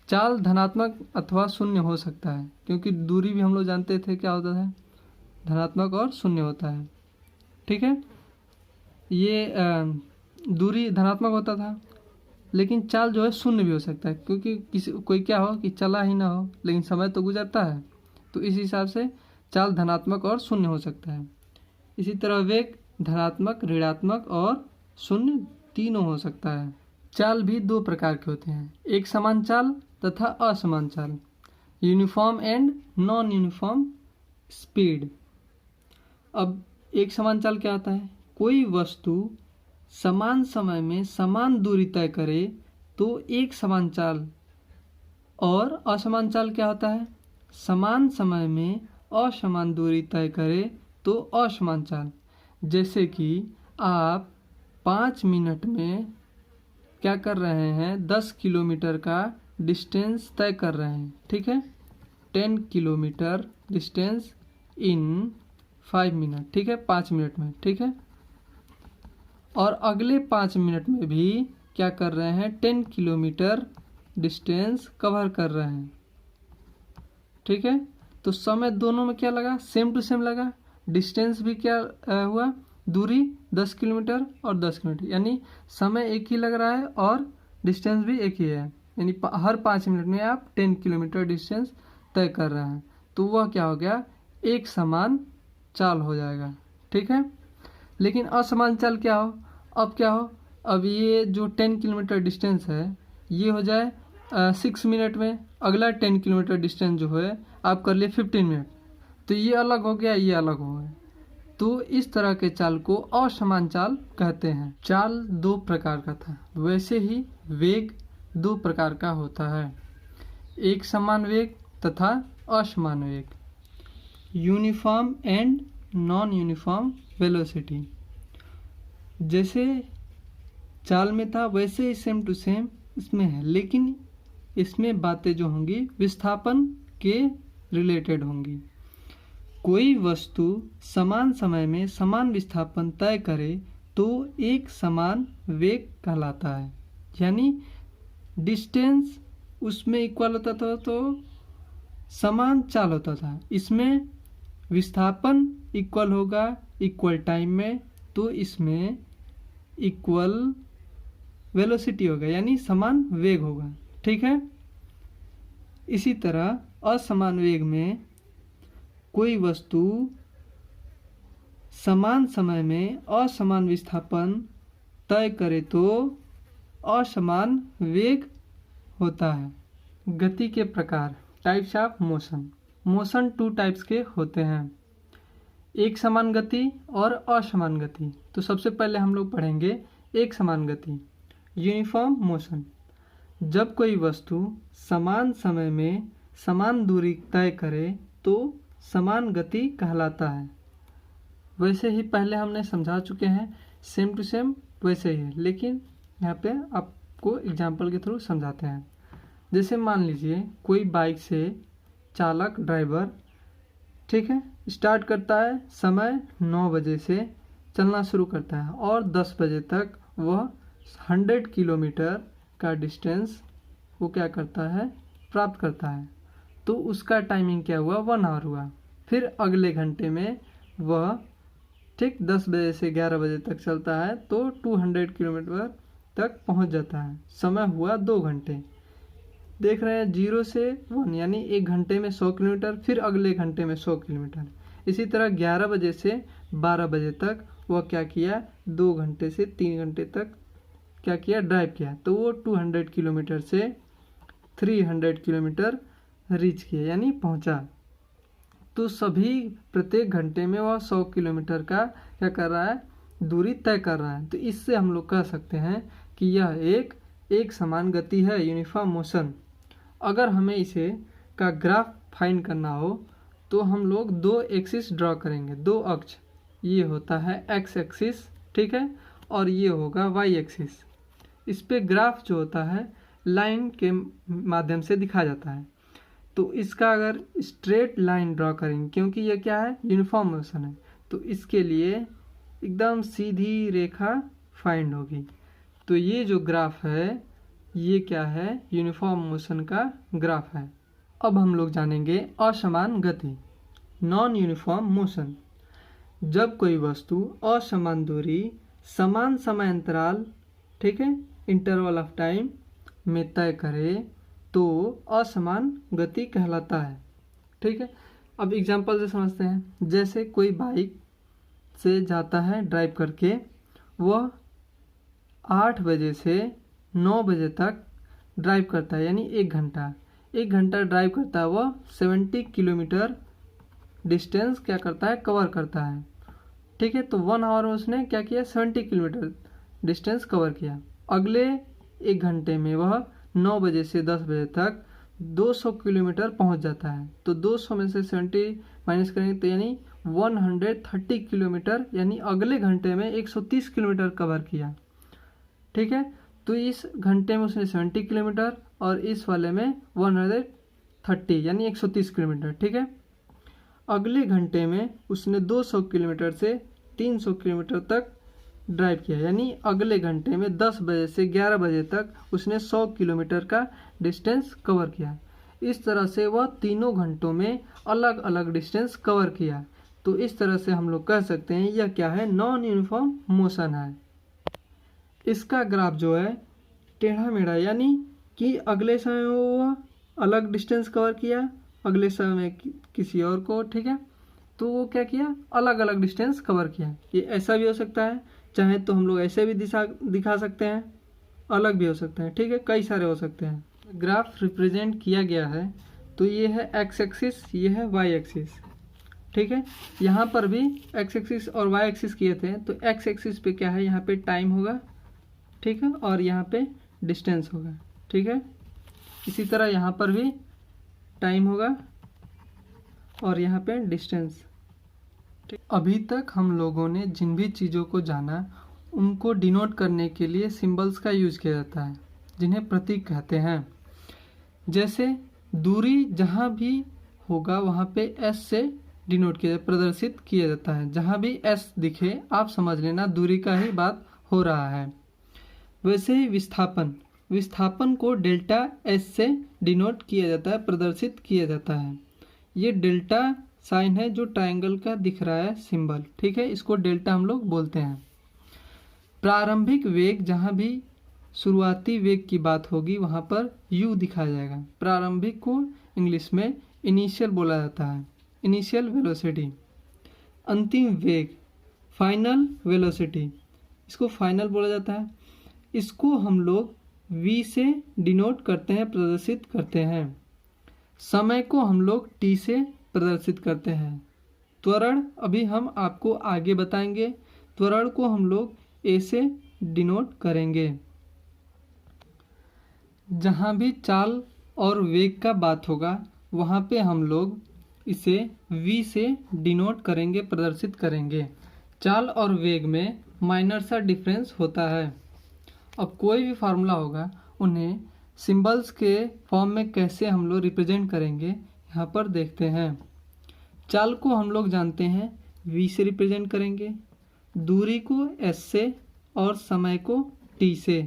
चाल धनात्मक अथवा शून्य हो सकता है, क्योंकि दूरी भी हम लोग जानते थे क्या होता है, धनात्मक और शून्य होता है, ठीक है। ये दूरी धनात्मक होता था, लेकिन चाल जो है शून्य भी हो सकता है, क्योंकि कोई क्या हो कि चला ही ना हो लेकिन समय तो गुजरता है, तो इस हिसाब से चाल धनात्मक और शून्य हो सकता है। इसी तरह वेग धनात्मक, ऋणात्मक और शून्य तीनों हो सकता है। चाल भी 2 प्रकार के होते हैं, एक समान चाल तथा असमान चाल, uniform and non uniform speed. अब एक समान चाल क्या होता है, कोई वस्तु समान समय में समान दूरी तय करे तो एक समान चाल, और असमान चाल क्या होता है, समान समय में असमान दूरी तय करे तो असमान चाल। जैसे कि आप 5 मिनट में क्या कर रहे हैं, 10 किलोमीटर का डिस्टेंस तय कर रहे हैं, ठीक है, 10 किलोमीटर डिस्टेंस इन 5 मिनट, ठीक है, 5 मिनट में, ठीक है। और अगले 5 मिनट में भी क्या कर रहे हैं, 10 किलोमीटर डिस्टेंस कवर कर रहे हैं, ठीक है। तो समय दोनों में क्या लगा, सेम टू सेम लगा, डिस्टेंस भी क्या हुआ, दूरी 10 किलोमीटर और 10 किलोमीटर, यानी समय एक ही लग रहा है और डिस्टेंस भी एक ही है, यानी हर 5 मिनट में आप 10 किलोमीटर डिस्टेंस तय कर रहे हैं, तो वह क्या हो गया, एक समान चाल हो जाएगा, ठीक है। लेकिन असमान चाल क्या हो, अब क्या हो, अब ये जो 10 किलोमीटर डिस्टेंस है ये हो जाए 6 मिनट में, अगला 10 किलोमीटर डिस्टेंस जो है आप कर लिए 15 मिनट, तो ये अलग हो गया, ये अलग हो गया। तो इस तरह के चाल को असमान चाल कहते हैं। चाल दो प्रकार का था, वैसे ही वेग दो प्रकार का होता है, एक समान वेग तथा असमान वेग, uniform and non uniform velocity. जैसे चाल में था वैसे ही सेम टू सेम इसमें है, लेकिन इसमें बातें जो होंगी विस्थापन के रिलेटेड होंगी। कोई वस्तु समान समय में समान विस्थापन तय करे तो एक समान वेग कहलाता है, यानी डिस्टेंस उसमें इक्वल होता था तो समान चाल होता था। इसमें विस्थापन इक्वल होगा इक्वल टाइम में, तो इसमें इक्वल वेलोसिटी होगा, यानी समान वेग होगा। ठीक है। इसी तरह असमान वेग में कोई वस्तु समान समय में असमान विस्थापन तय करे तो असमान वेग होता है। गति के प्रकार, types of motion. Motion 2 types के होते हैं, एक समान गति और असमान गति। तो सबसे पहले हम लोग पढ़ेंगे एक समान गति, यूनिफॉर्म मोशन। जब कोई वस्तु समान समय में समान दूरी तय करे तो समान गति कहलाता है। वैसे ही पहले हमने समझा चुके हैं, सेम टू सेम वैसे ही है, लेकिन यहाँ पे आपको एग्जाम्पल के थ्रू समझाते हैं। जैसे मान लीजिए कोई बाइक से चालक ड्राइवर, ठीक है, स्टार्ट करता है, समय 9 बजे से चलना शुरू करता है और 10 बजे तक वह 100 किलोमीटर का डिस्टेंस वो क्या करता है, प्राप्त करता है। तो उसका टाइमिंग क्या हुआ, 1 आवर हुआ। फिर अगले घंटे में वह ठीक 10 बजे से 11 बजे तक चलता है तो 200 किलोमीटर तक पहुंच जाता है, समय हुआ 2 घंटे। देख रहे हैं 0 से 1, यानी 1 घंटे में 100 किलोमीटर, फिर अगले घंटे में 100 किलोमीटर। इसी तरह 11 बजे से 12 बजे तक वह क्या किया, 2 घंटे से 3 घंटे तक क्या किया, ड्राइव किया, तो वो 200 किलोमीटर से 300 किलोमीटर रीच किया, यानी पहुंचा। तो सभी प्रत्येक घंटे में वह 100 किलोमीटर का क्या कर रहा है, दूरी तय कर रहा है। तो इससे हम लोग कह सकते हैं कि यह एक समान गति है, यूनिफॉर्म मोशन। अगर हमें इसे का ग्राफ फाइंड करना हो तो हम लोग 2 एक्सिस ड्रॉ करेंगे, 2 अक्ष। ये होता है एक्स एक्सिस, ठीक है, और ये होगा वाई एक्सिस। इस पे ग्राफ जो होता है लाइन के माध्यम से दिखाया जाता है। तो इसका अगर स्ट्रेट लाइन ड्रॉ करेंगे, क्योंकि ये क्या है, यूनिफॉर्म मोशन है, तो इसके लिए एकदम सीधी रेखा फाइंड होगी। तो ये जो ग्राफ है ये क्या है, यूनिफॉर्म मोशन का ग्राफ है। अब हम लोग जानेंगे असमान गति, नॉन यूनिफॉर्म मोशन। जब कोई वस्तु असमान दूरी समान समय अंतराल, ठीक है, इंटरवल ऑफ टाइम में तय करे तो असमान गति कहलाता है। ठीक है। अब एग्जांपल से समझते हैं। जैसे कोई बाइक से जाता है ड्राइव करके, वह 8 बजे से 9 बजे तक ड्राइव करता है, यानी 1 घंटा ड्राइव करता है। वह 70 किलोमीटर डिस्टेंस क्या करता है, कवर करता है। ठीक है। तो 1 आवर में उसने क्या किया, 70 किलोमीटर डिस्टेंस कवर किया। अगले 1 घंटे में वह 9 बजे से 10 बजे तक 200 किलोमीटर पहुंच जाता है। तो 200 में से 70 माइनस करेंगे तो यानी 130 किलोमीटर, यानी अगले घंटे में 130 किलोमीटर कवर किया। ठीक है। तो इस घंटे में उसने 70 किलोमीटर और इस वाले में 130 यानी 130 किलोमीटर। ठीक है। अगले घंटे में उसने 200 किलोमीटर से 300 किलोमीटर तक ड्राइव किया, यानी अगले घंटे में 10 बजे से 11 बजे तक उसने 100 किलोमीटर का डिस्टेंस कवर किया। इस तरह से वह तीनों घंटों में अलग अलग डिस्टेंस कवर किया। तो इस तरह से हम लोग कह सकते हैं यह क्या है, नॉन यूनिफॉर्म मोशन है। इसका ग्राफ जो है टेढ़ा मेढ़ा, यानी कि अगले समय में वह अलग डिस्टेंस कवर किया, अगले समय में किसी और को, ठीक है, तो वो क्या किया, अलग अलग डिस्टेंस कवर किया। ये ऐसा भी हो सकता है चाहे तो हम लोग ऐसे भी दिखा सकते हैं, अलग भी हो सकते हैं, ठीक है, कई सारे हो सकते हैं। ग्राफ रिप्रेजेंट किया गया है तो ये है एक्स एक्सिस, ये है वाई एक्सिस, ठीक है। यहाँ पर भी एक्स एक्सिस और वाई एक्सिस किए थे, तो एक्स एक्सिस पे क्या है, यहाँ पे टाइम होगा, ठीक है, और यहाँ पे डिस्टेंस होगा, ठीक है। इसी तरह यहाँ पर भी टाइम होगा और यहाँ पे डिस्टेंस। अभी तक हम लोगों ने जिन भी चीज़ों को जाना उनको डिनोट करने के लिए सिंबल्स का यूज किया जाता है, जिन्हें प्रतीक कहते हैं। जैसे दूरी जहाँ भी होगा वहाँ पे एस से डिनोट किया, प्रदर्शित किया जाता है। जहाँ भी एस दिखे आप समझ लेना दूरी का ही बात हो रहा है। वैसे ही विस्थापन को डेल्टा एस से डिनोट किया जाता है, प्रदर्शित किया जाता है। ये डेल्टा साइन है जो ट्रायंगल का दिख रहा है सिंबल, ठीक है, इसको डेल्टा हम लोग बोलते हैं। प्रारंभिक वेग, जहाँ भी शुरुआती वेग की बात होगी वहाँ पर u दिखाया जाएगा। प्रारंभिक को इंग्लिश में इनिशियल बोला जाता है, इनिशियल वेलोसिटी। अंतिम वेग, फाइनल वेलोसिटी, इसको फाइनल बोला जाता है। इसको हम लोग v से डिनोट करते हैं, प्रदर्शित करते हैं। समय को हम लोग t से प्रदर्शित करते हैं। त्वरण अभी हम आपको आगे बताएंगे, त्वरण को हम लोग a से डिनोट करेंगे। जहाँ भी चाल और वेग का बात होगा वहाँ पे हम लोग इसे v से डिनोट करेंगे, प्रदर्शित करेंगे। चाल और वेग में माइनर सा डिफरेंस होता है। अब कोई भी फार्मूला होगा उन्हें सिंबल्स के फॉर्म में कैसे हम लोग रिप्रेजेंट करेंगे यहाँ पर देखते हैं। चाल को हम लोग जानते हैं v से रिप्रेजेंट करेंगे, दूरी को s से और समय को t से।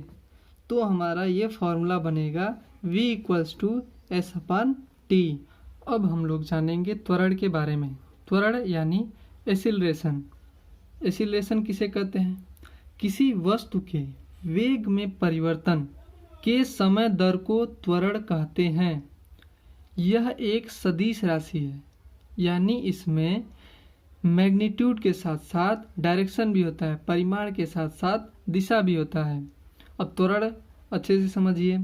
तो हमारा ये फॉर्मूला बनेगा v equals to S upon T. अब हम लोग जानेंगे त्वरण के बारे में। त्वरण यानी एसिलरेशन। एसिलरेशन किसे कहते हैं? किसी वस्तु के वेग में परिवर्तन के समय दर को त्वरण कहते हैं। यह एक सदिश राशि है, यानी इसमें मैग्नीट्यूड के साथ साथ डायरेक्शन भी होता है, परिमाण के साथ साथ दिशा भी होता है। अब त्वरण अच्छे से समझिए।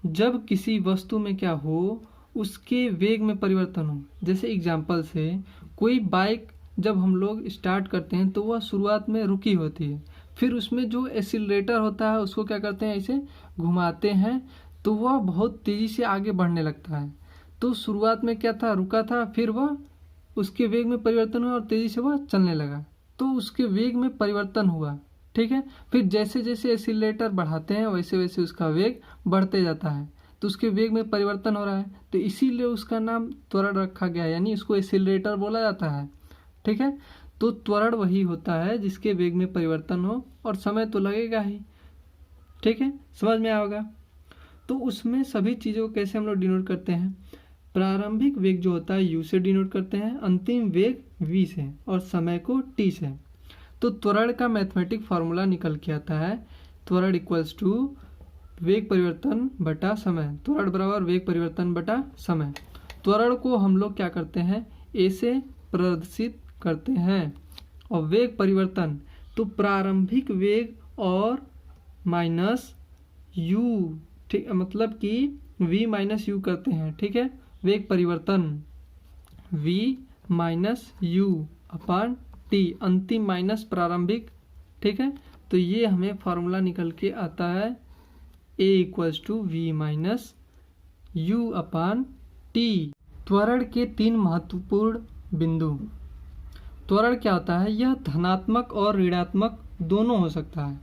जब किसी वस्तु में क्या हो, उसके वेग में परिवर्तन हो। जैसे एग्जाम्पल से कोई बाइक जब हम लोग स्टार्ट करते हैं तो वह शुरुआत में रुकी होती है, फिर उसमें जो एक्सीलरेटर होता है उसको क्या करते हैं, ऐसे घुमाते हैं तो वह बहुत तेज़ी से आगे बढ़ने लगता है। तो शुरुआत में क्या था, रुका था, फिर वह उसके वेग में परिवर्तन हुआ और तेज़ी से वह चलने लगा, तो उसके वेग में परिवर्तन हुआ, ठीक है। फिर जैसे जैसे एक्सीलरेटर बढ़ाते हैं वैसे वैसे उसका वेग बढ़ते जाता है, तो उसके वेग में परिवर्तन हो रहा है, तो इसीलिए उसका नाम त्वरण रखा गया है, यानी इसको एक्सीलरेटर बोला जाता है, ठीक है। तो त्वरण वही होता है जिसके वेग में परिवर्तन हो, और समय तो लगेगा ही, ठीक है, समझ में आएगा। तो उसमें सभी चीज़ों को कैसे हम लोग डिनोट करते हैं? प्रारंभिक वेग जो होता है u से डिनोट करते हैं, अंतिम वेग v से, और समय को t से। तो त्वरण का मैथमेटिक फार्मूला निकल के आता है, त्वरण इक्वल्स टू वेग परिवर्तन बटा समय। त्वरण बराबर वेग परिवर्तन बटा समय। त्वरण को हम लोग क्या करते हैं, a से प्रदर्शित करते हैं। और वेग परिवर्तन तो प्रारंभिक वेग और माइनस u, ठीक, मतलब कि v माइनस यू करते हैं, ठीक है। वेग परिवर्तन v minus U upon T, अंतिम माइनस प्रारंभिक, ठीक है। तो ये हमें फार्मूला निकल के आता है a equals to V minus U upon T. त्वरण के 3 महत्वपूर्ण बिंदु। त्वरण क्या होता है? यह धनात्मक और ऋणात्मक दोनों हो सकता है,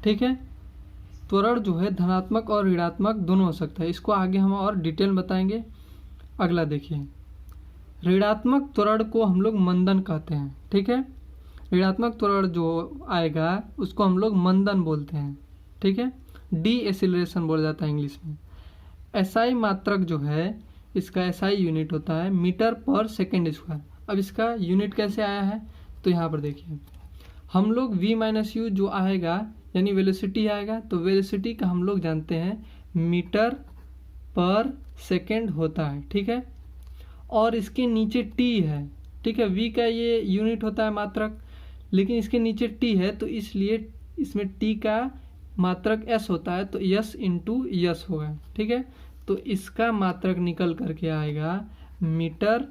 ठीक है। त्वरण जो है धनात्मक और ऋणात्मक दोनों हो सकता है। इसको आगे हम और डिटेल बताएंगे। अगला देखिए, ऋणात्मक त्वरण को हम लोग मंदन कहते हैं, ठीक है। ऋणात्मक त्वरण जो आएगा उसको हम लोग मंदन बोलते हैं, ठीक है। डी एसिलरेशन बोला जाता है इंग्लिश में। एसआई मात्रक जो है, इसका एसआई यूनिट होता है मीटर पर सेकेंड स्क्वायर। अब इसका यूनिट कैसे आया है, तो यहाँ पर देखिए, हम लोग v माइनस यू जो आएगा यानी वेलोसिटी आएगा, तो वेलोसिटी का हम लोग जानते हैं मीटर पर सेकेंड होता है, ठीक है। और इसके नीचे t है, ठीक है। v का ये यूनिट होता है मात्रक, लेकिन इसके नीचे टी है तो इसलिए इसमें टी का मात्रक एस होता है, तो यस इंटू यस होगा। ठीक है, तो इसका मात्रक निकल करके आएगा मीटर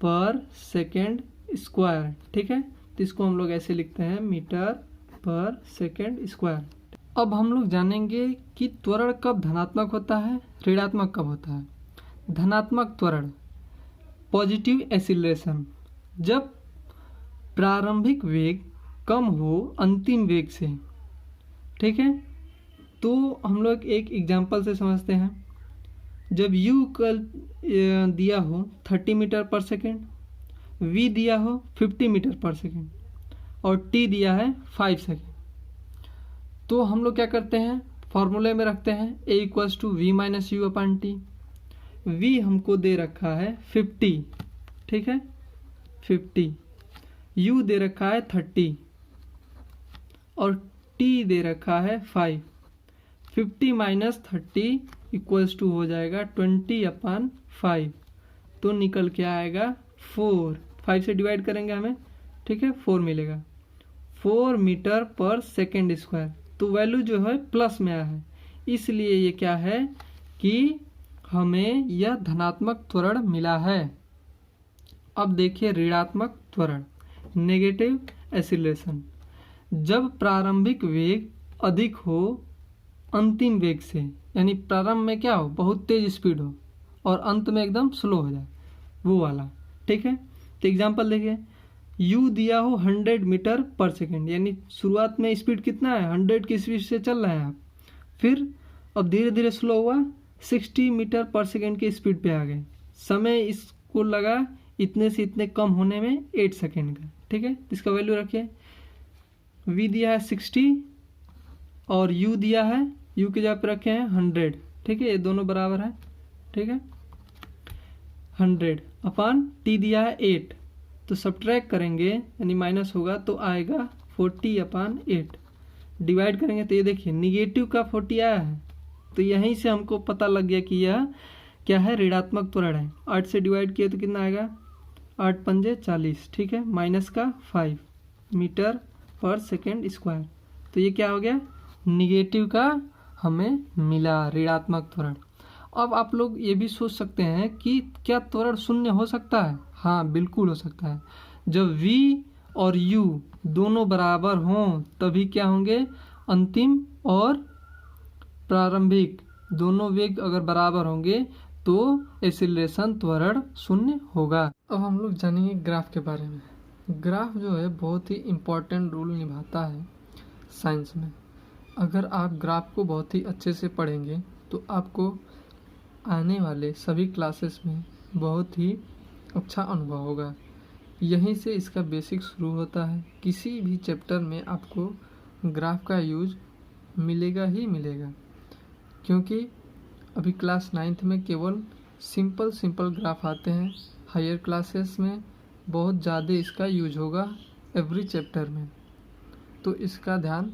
पर सेकेंड स्क्वायर। ठीक है, तो इसको हम लोग ऐसे लिखते हैं मीटर पर सेकेंड स्क्वायर। अब हम लोग जानेंगे कि त्वरण कब धनात्मक होता है, ऋणात्मक कब होता है। धनात्मक त्वरण पॉजिटिव एक्सीलरेशन, जब प्रारंभिक वेग कम हो अंतिम वेग से। ठीक है, तो हम लोग एक एग्जांपल से समझते हैं। जब u दिया हो 30 मीटर पर सेकेंड, v दिया हो 50 मीटर पर सेकेंड और t दिया है 5 सेकेंड, तो हम लोग क्या करते हैं, फॉर्मूले में रखते हैं a equals to V minus U upon T. v हमको दे रखा है 50, ठीक है 50, u दे रखा है 30 और t दे रखा है 5। 50 माइनस 30 इक्वल्स टू हो जाएगा 20/5, तो निकल के आएगा 4। 5 से डिवाइड करेंगे हमें, ठीक है 4 मिलेगा, 4 मीटर पर सेकेंड स्क्वायर। तो वैल्यू जो है प्लस में आया है, इसलिए ये क्या है कि हमें यह धनात्मक त्वरण मिला है। अब देखिए ऋणात्मक त्वरण नेगेटिव एक्सीलरेशन, जब प्रारंभिक वेग अधिक हो अंतिम वेग से, यानी प्रारंभ में क्या हो बहुत तेज स्पीड हो और अंत में एकदम स्लो हो जाए, वो वाला। ठीक है, तो एग्जांपल देखिए, u दिया हो 100 मीटर पर सेकेंड, यानी शुरुआत में स्पीड कितना है 100 की स्पीड से चल रहे हैं आप, फिर अब धीरे धीरे स्लो हुआ 60 मीटर पर सेकेंड की स्पीड पे आ गए। समय इसको लगा इतने से इतने कम होने में 8 सेकेंड का। ठीक है, इसका वैल्यू रखिए, v दिया है 60 और u दिया है, u के जगह पे रखे हैं 100। ठीक है, ये दोनों बराबर है। ठीक है, 100 अपन t दिया है 8, तो सब्ट्रैक्ट करेंगे यानी माइनस होगा तो आएगा 40/8। डिवाइड करेंगे तो ये देखिए निगेटिव का 40 आया है, तो यहीं से हमको पता लग गया कि यह क्या है, ऋणात्मक त्वरण है। 8 से डिवाइड किए तो कितना आएगा, 8 पंजे 40। ठीक है, माइनस का 5 मीटर पर सेकेंड स्क्वायर, तो ये क्या हो गया, निगेटिव का हमें मिला ऋणात्मक त्वरण। अब आप लोग ये भी सोच सकते हैं कि क्या त्वरण शून्य हो सकता है। हाँ बिल्कुल हो सकता है, जब v और u दोनों बराबर हों तभी क्या होंगे, अंतिम और प्रारंभिक दोनों वेग अगर बराबर होंगे तो एक्सीलरेशन त्वरण शून्य होगा। अब हम लोग जानेंगे ग्राफ के बारे में। ग्राफ जो है बहुत ही इम्पोर्टेंट रोल निभाता है साइंस में। अगर आप ग्राफ को बहुत ही अच्छे से पढ़ेंगे तो आपको आने वाले सभी क्लासेस में बहुत ही अच्छा अनुभव होगा। यहीं से इसका बेसिक शुरू होता है। किसी भी चैप्टर में आपको ग्राफ का यूज मिलेगा ही मिलेगा, क्योंकि अभी क्लास 9th में केवल सिंपल ग्राफ आते हैं। हायर क्लासेस में बहुत ज़्यादा इसका यूज होगा एवरी चैप्टर में, तो इसका ध्यान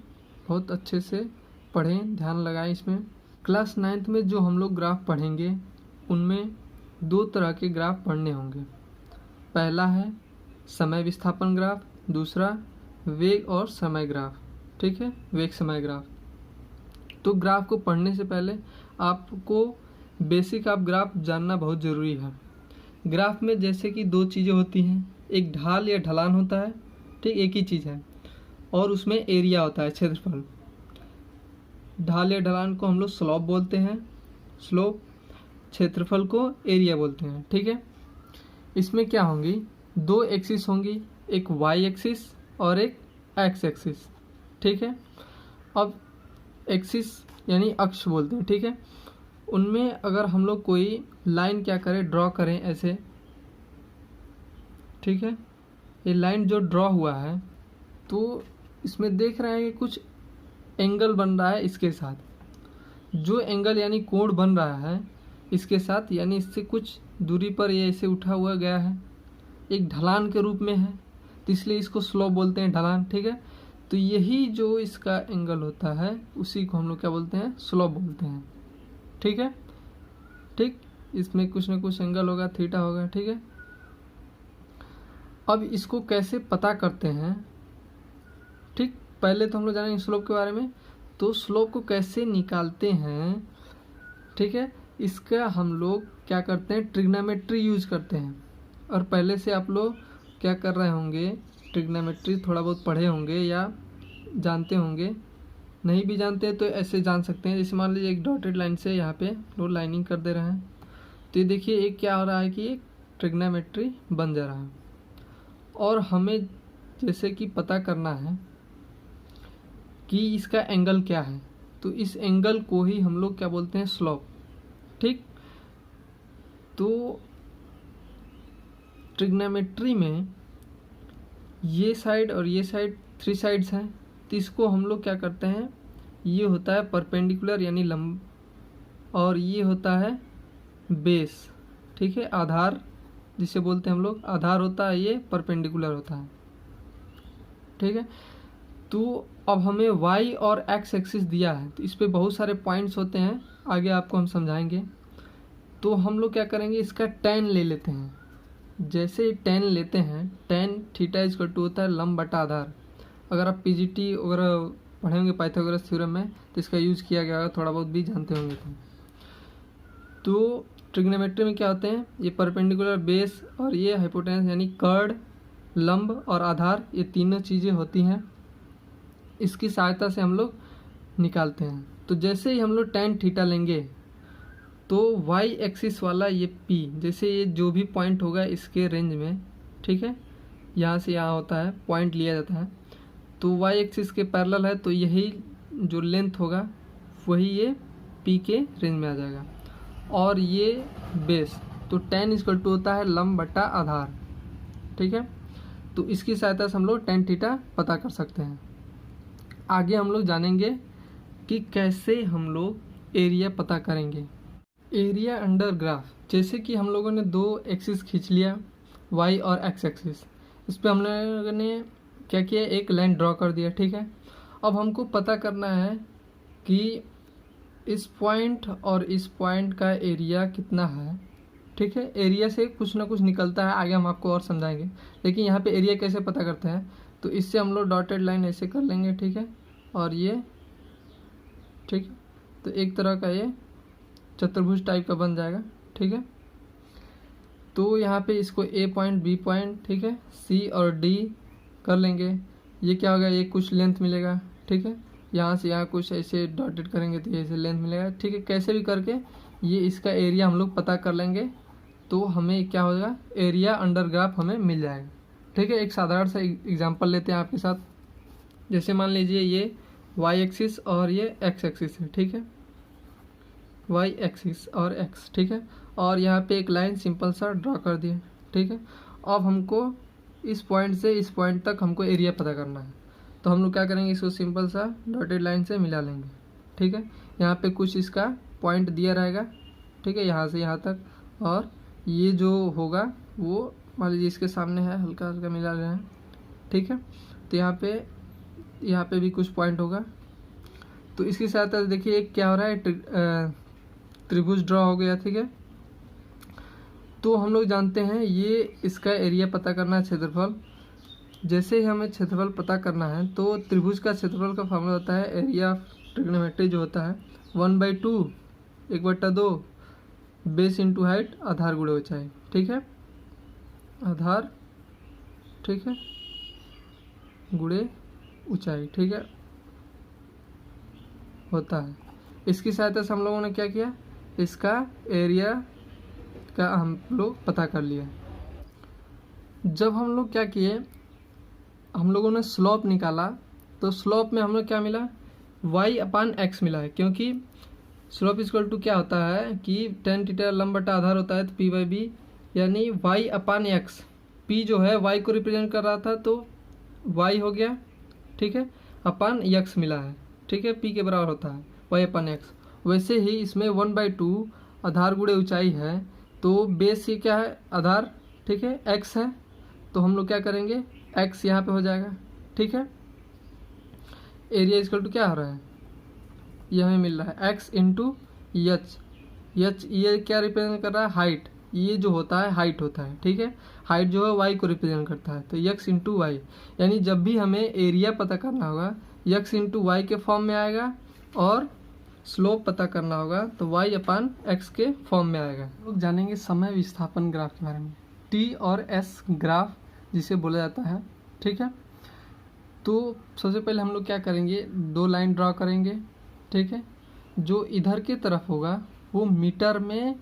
बहुत अच्छे से पढ़ें, ध्यान लगाएं इसमें। क्लास 9th में जो हम लोग ग्राफ पढ़ेंगे उनमें 2 तरह के ग्राफ पढ़ने होंगे। पहला है समय विस्थापन ग्राफ, दूसरा वेग और समय ग्राफ। ठीक है, वेग समय ग्राफ। तो ग्राफ को पढ़ने से पहले आपको बेसिक आप ग्राफ जानना बहुत ज़रूरी है। ग्राफ में जैसे कि 2 चीज़ें होती हैं, एक ढाल या ढलान होता है, ठीक एक ही चीज़ है, और उसमें एरिया होता है, क्षेत्रफल। ढाल या ढलान को हम लोग स्लोप बोलते हैं, स्लोप, क्षेत्रफल को एरिया बोलते हैं। ठीक है, इसमें क्या होंगी, 2 एक्सिस होंगी, एक वाई एक्सिस और एक एक्स एक्सिस। ठीक है, अब एक्सिस यानी अक्ष बोलते हैं। ठीक है, उनमें अगर हम लोग कोई लाइन क्या करें, ड्रॉ करें ऐसे। ठीक है, ये लाइन जो ड्रॉ हुआ है तो इसमें देख रहे हैं कि कुछ एंगल बन रहा है इसके साथ, जो एंगल यानी कोण बन रहा है इसके साथ, यानी इससे कुछ दूरी पर ये ऐसे उठा हुआ गया है, एक ढलान के रूप में है, तो इसलिए इसको स्लोप बोलते हैं, ढलान। ठीक है, तो यही जो इसका एंगल होता है उसी को हम लोग क्या बोलते हैं, स्लोप बोलते हैं। ठीक है, ठीक, इसमें कुछ ना कुछ एंगल होगा, थीटा होगा। ठीक है, अब इसको कैसे पता करते हैं ठीक, पहले तो हम लोग जानेंगे स्लोप के बारे में। तो स्लोप को कैसे निकालते हैं, ठीक है, इसका हम लोग क्या करते हैं, ट्रिग्नोमेट्री यूज करते हैं। और पहले से आप लोग क्या कर रहे होंगे, ट्रिग्नोमेट्री थोड़ा बहुत पढ़े होंगे या जानते होंगे, नहीं भी जानते हैं तो ऐसे जान सकते हैं। जैसे मान लीजिए एक डॉटेड लाइन से यहाँ पे लोग लाइनिंग कर दे रहे हैं, तो ये देखिए एक क्या हो रहा है कि एक ट्रिग्नोमेट्री बन जा रहा है। और हमें जैसे कि पता करना है कि इसका एंगल क्या है, तो इस एंगल को ही हम लोग क्या बोलते हैं, स्लोप। ठीक, तो ट्रिग्नोमेट्री में ये साइड और ये साइड 3 साइड्स हैं, तो इसको हम लोग क्या करते हैं, ये होता है परपेंडिकुलर यानी लंब, और ये होता है बेस, ठीक है, आधार जिसे बोलते हैं हम लोग, आधार होता है, ये परपेंडिकुलर होता है, ठीक है। तो अब हमें y और x एक्सिस दिया है, तो इस पे बहुत सारे पॉइंट्स होते हैं, आगे आपको हम समझाएंगे। तो हम लोग क्या करेंगे, इसका tan ले लेते हैं। जैसे ही tan लेते हैं, tan theta is equal to होता है लंब बटा आधार। अगर आप पीजीटी वगैरह पढ़ेंगे पाइथागोरस थ्योरम में, तो इसका यूज़ किया गया होगा, थोड़ा बहुत भी जानते होंगे। तो ट्रिग्नोमेट्री में क्या होते हैं, ये परपेंडिकुलर, बेस और ये हाइपोटेनस यानी कर्ड, लंब और आधार, ये तीनों चीज़ें होती हैं, इसकी सहायता से हम लोग निकालते हैं। तो जैसे ही हम लोग tan थीटा लेंगे, तो y एक्सिस वाला ये p, जैसे ये जो भी पॉइंट होगा इसके रेंज में, ठीक है, यहाँ से यहाँ होता है, पॉइंट लिया जाता है, तो y एक्सिस के पैरेलल है, तो यही जो लेंथ होगा वही ये p के रेंज में आ जाएगा। और ये बेस, तो tan इक्वल टू होता है लंब बटा आधार, ठीक है। तो इसकी सहायता से हम लोग tan थीटा पता कर सकते हैं। आगे हम लोग जानेंगे कि कैसे हम लोग एरिया पता करेंगे। एरिया अंडर ग्राफ, जैसे कि हम लोगों ने 2 एक्सिस खींच लिया, y और x एक्सिस, इस पर हम लोगों ने क्या किया, एक लाइन ड्रॉ कर दिया, ठीक है। अब हमको पता करना है कि इस पॉइंट और इस पॉइंट का एरिया कितना है, ठीक है। एरिया से कुछ ना कुछ निकलता है, आगे हम आपको और समझाएंगे। लेकिन यहाँ पे एरिया कैसे पता करते हैं, तो इससे हम लोग डॉटेड लाइन ऐसे कर लेंगे, ठीक है, और ये, ठीक है, तो एक तरह का ये चतुर्भुज टाइप का बन जाएगा, ठीक है। तो यहाँ पे इसको ए पॉइंट, बी पॉइंट, ठीक है, सी और डी कर लेंगे। ये क्या होगा, ये कुछ लेंथ मिलेगा, ठीक है, यहाँ से यहाँ कुछ ऐसे डॉटेड करेंगे तो ये ऐसे लेंथ मिलेगा, ठीक है। कैसे भी करके ये इसका एरिया हम लोग पता कर लेंगे, तो हमें क्या होगा, एरिया अंडर ग्राफ हमें मिल जाएगा, ठीक है। एक साधारण सा एग्जांपल लेते हैं आपके साथ। जैसे मान लीजिए ये y एक्सिस और ये x एक्सिस है, ठीक है, y एक्सिस और x, ठीक है, और यहाँ पे एक लाइन सिंपल सा ड्रॉ कर दिए, ठीक है। अब हमको इस पॉइंट से इस पॉइंट तक हमको एरिया पता करना है, तो हम लोग क्या करेंगे, इसको सिंपल सा डॉटेड लाइन से मिला लेंगे, ठीक है। यहाँ पे कुछ इसका पॉइंट दिया रहेगा, ठीक है, यहाँ से यहाँ तक, और ये जो होगा वो मान लीजिए इसके सामने है, हल्का हल्का मिला रहे हैं, ठीक है। तो यहाँ पे भी कुछ पॉइंट होगा, तो इसकी सहायता से देखिए एक क्या हो रहा है, त्रिभुज ड्रॉ हो गया, ठीक है। तो हम लोग जानते हैं ये इसका एरिया पता करना है, क्षेत्रफल। जैसे ही हमें क्षेत्रफल पता करना है, तो त्रिभुज का क्षेत्रफल का फॉर्मूला होता है एरिया ऑफ ट्रिग्नोमेट्री, जो होता है 1/2, 1/2 बेस इंटू हाइट, आधार गुणे ऊंचाई, ठीक है, आधार, ठीक है, गुणे ऊंचाई, ठीक है, होता है। इसकी सहायता से हम लोगों ने क्या किया, इसका एरिया का हम लोग पता कर लिया। जब हम लोग क्या किए, हम लोगों ने स्लोप निकाला, तो स्लोप में हम लोग क्या मिला, y/x मिला है, क्योंकि स्लोप इक्वल टू क्या होता है कि tan थीटा लंब बटा आधार होता है, तो p/b यानी y/x, p जो है y को रिप्रेजेंट कर रहा था, तो y हो गया, ठीक है, अपान x मिला है, ठीक है, p के बराबर होता है y/x। वैसे ही इसमें 1/2 आधार गुणे ऊंचाई है, तो बेस ये क्या है, आधार, ठीक है, x है, तो हम लोग क्या करेंगे, x यहाँ पे हो जाएगा, ठीक है। एरिया इक्वल टू क्या हो रहा है, ये हमें मिल रहा है x इंटू एच, ये क्या रिप्रेजेंट कर रहा है, हाइट, ये जो होता है हाइट होता है, ठीक है। हाइट जो है वाई को रिप्रेजेंट करता है, तो यक्स इंटू वाई, यानी जब भी हमें एरिया पता करना होगा यक्स इंटू वाई के फॉर्म में आएगा, और स्लोप पता करना होगा तो वाई अपान एक्स के फॉर्म में आएगा। लोग जानेंगे समय विस्थापन ग्राफ के बारे में, टी और एस ग्राफ जिसे बोला जाता है, ठीक है। तो सबसे पहले हम लोग क्या करेंगे, दो लाइन ड्रॉ करेंगे, ठीक है। जो इधर के तरफ होगा वो मीटर में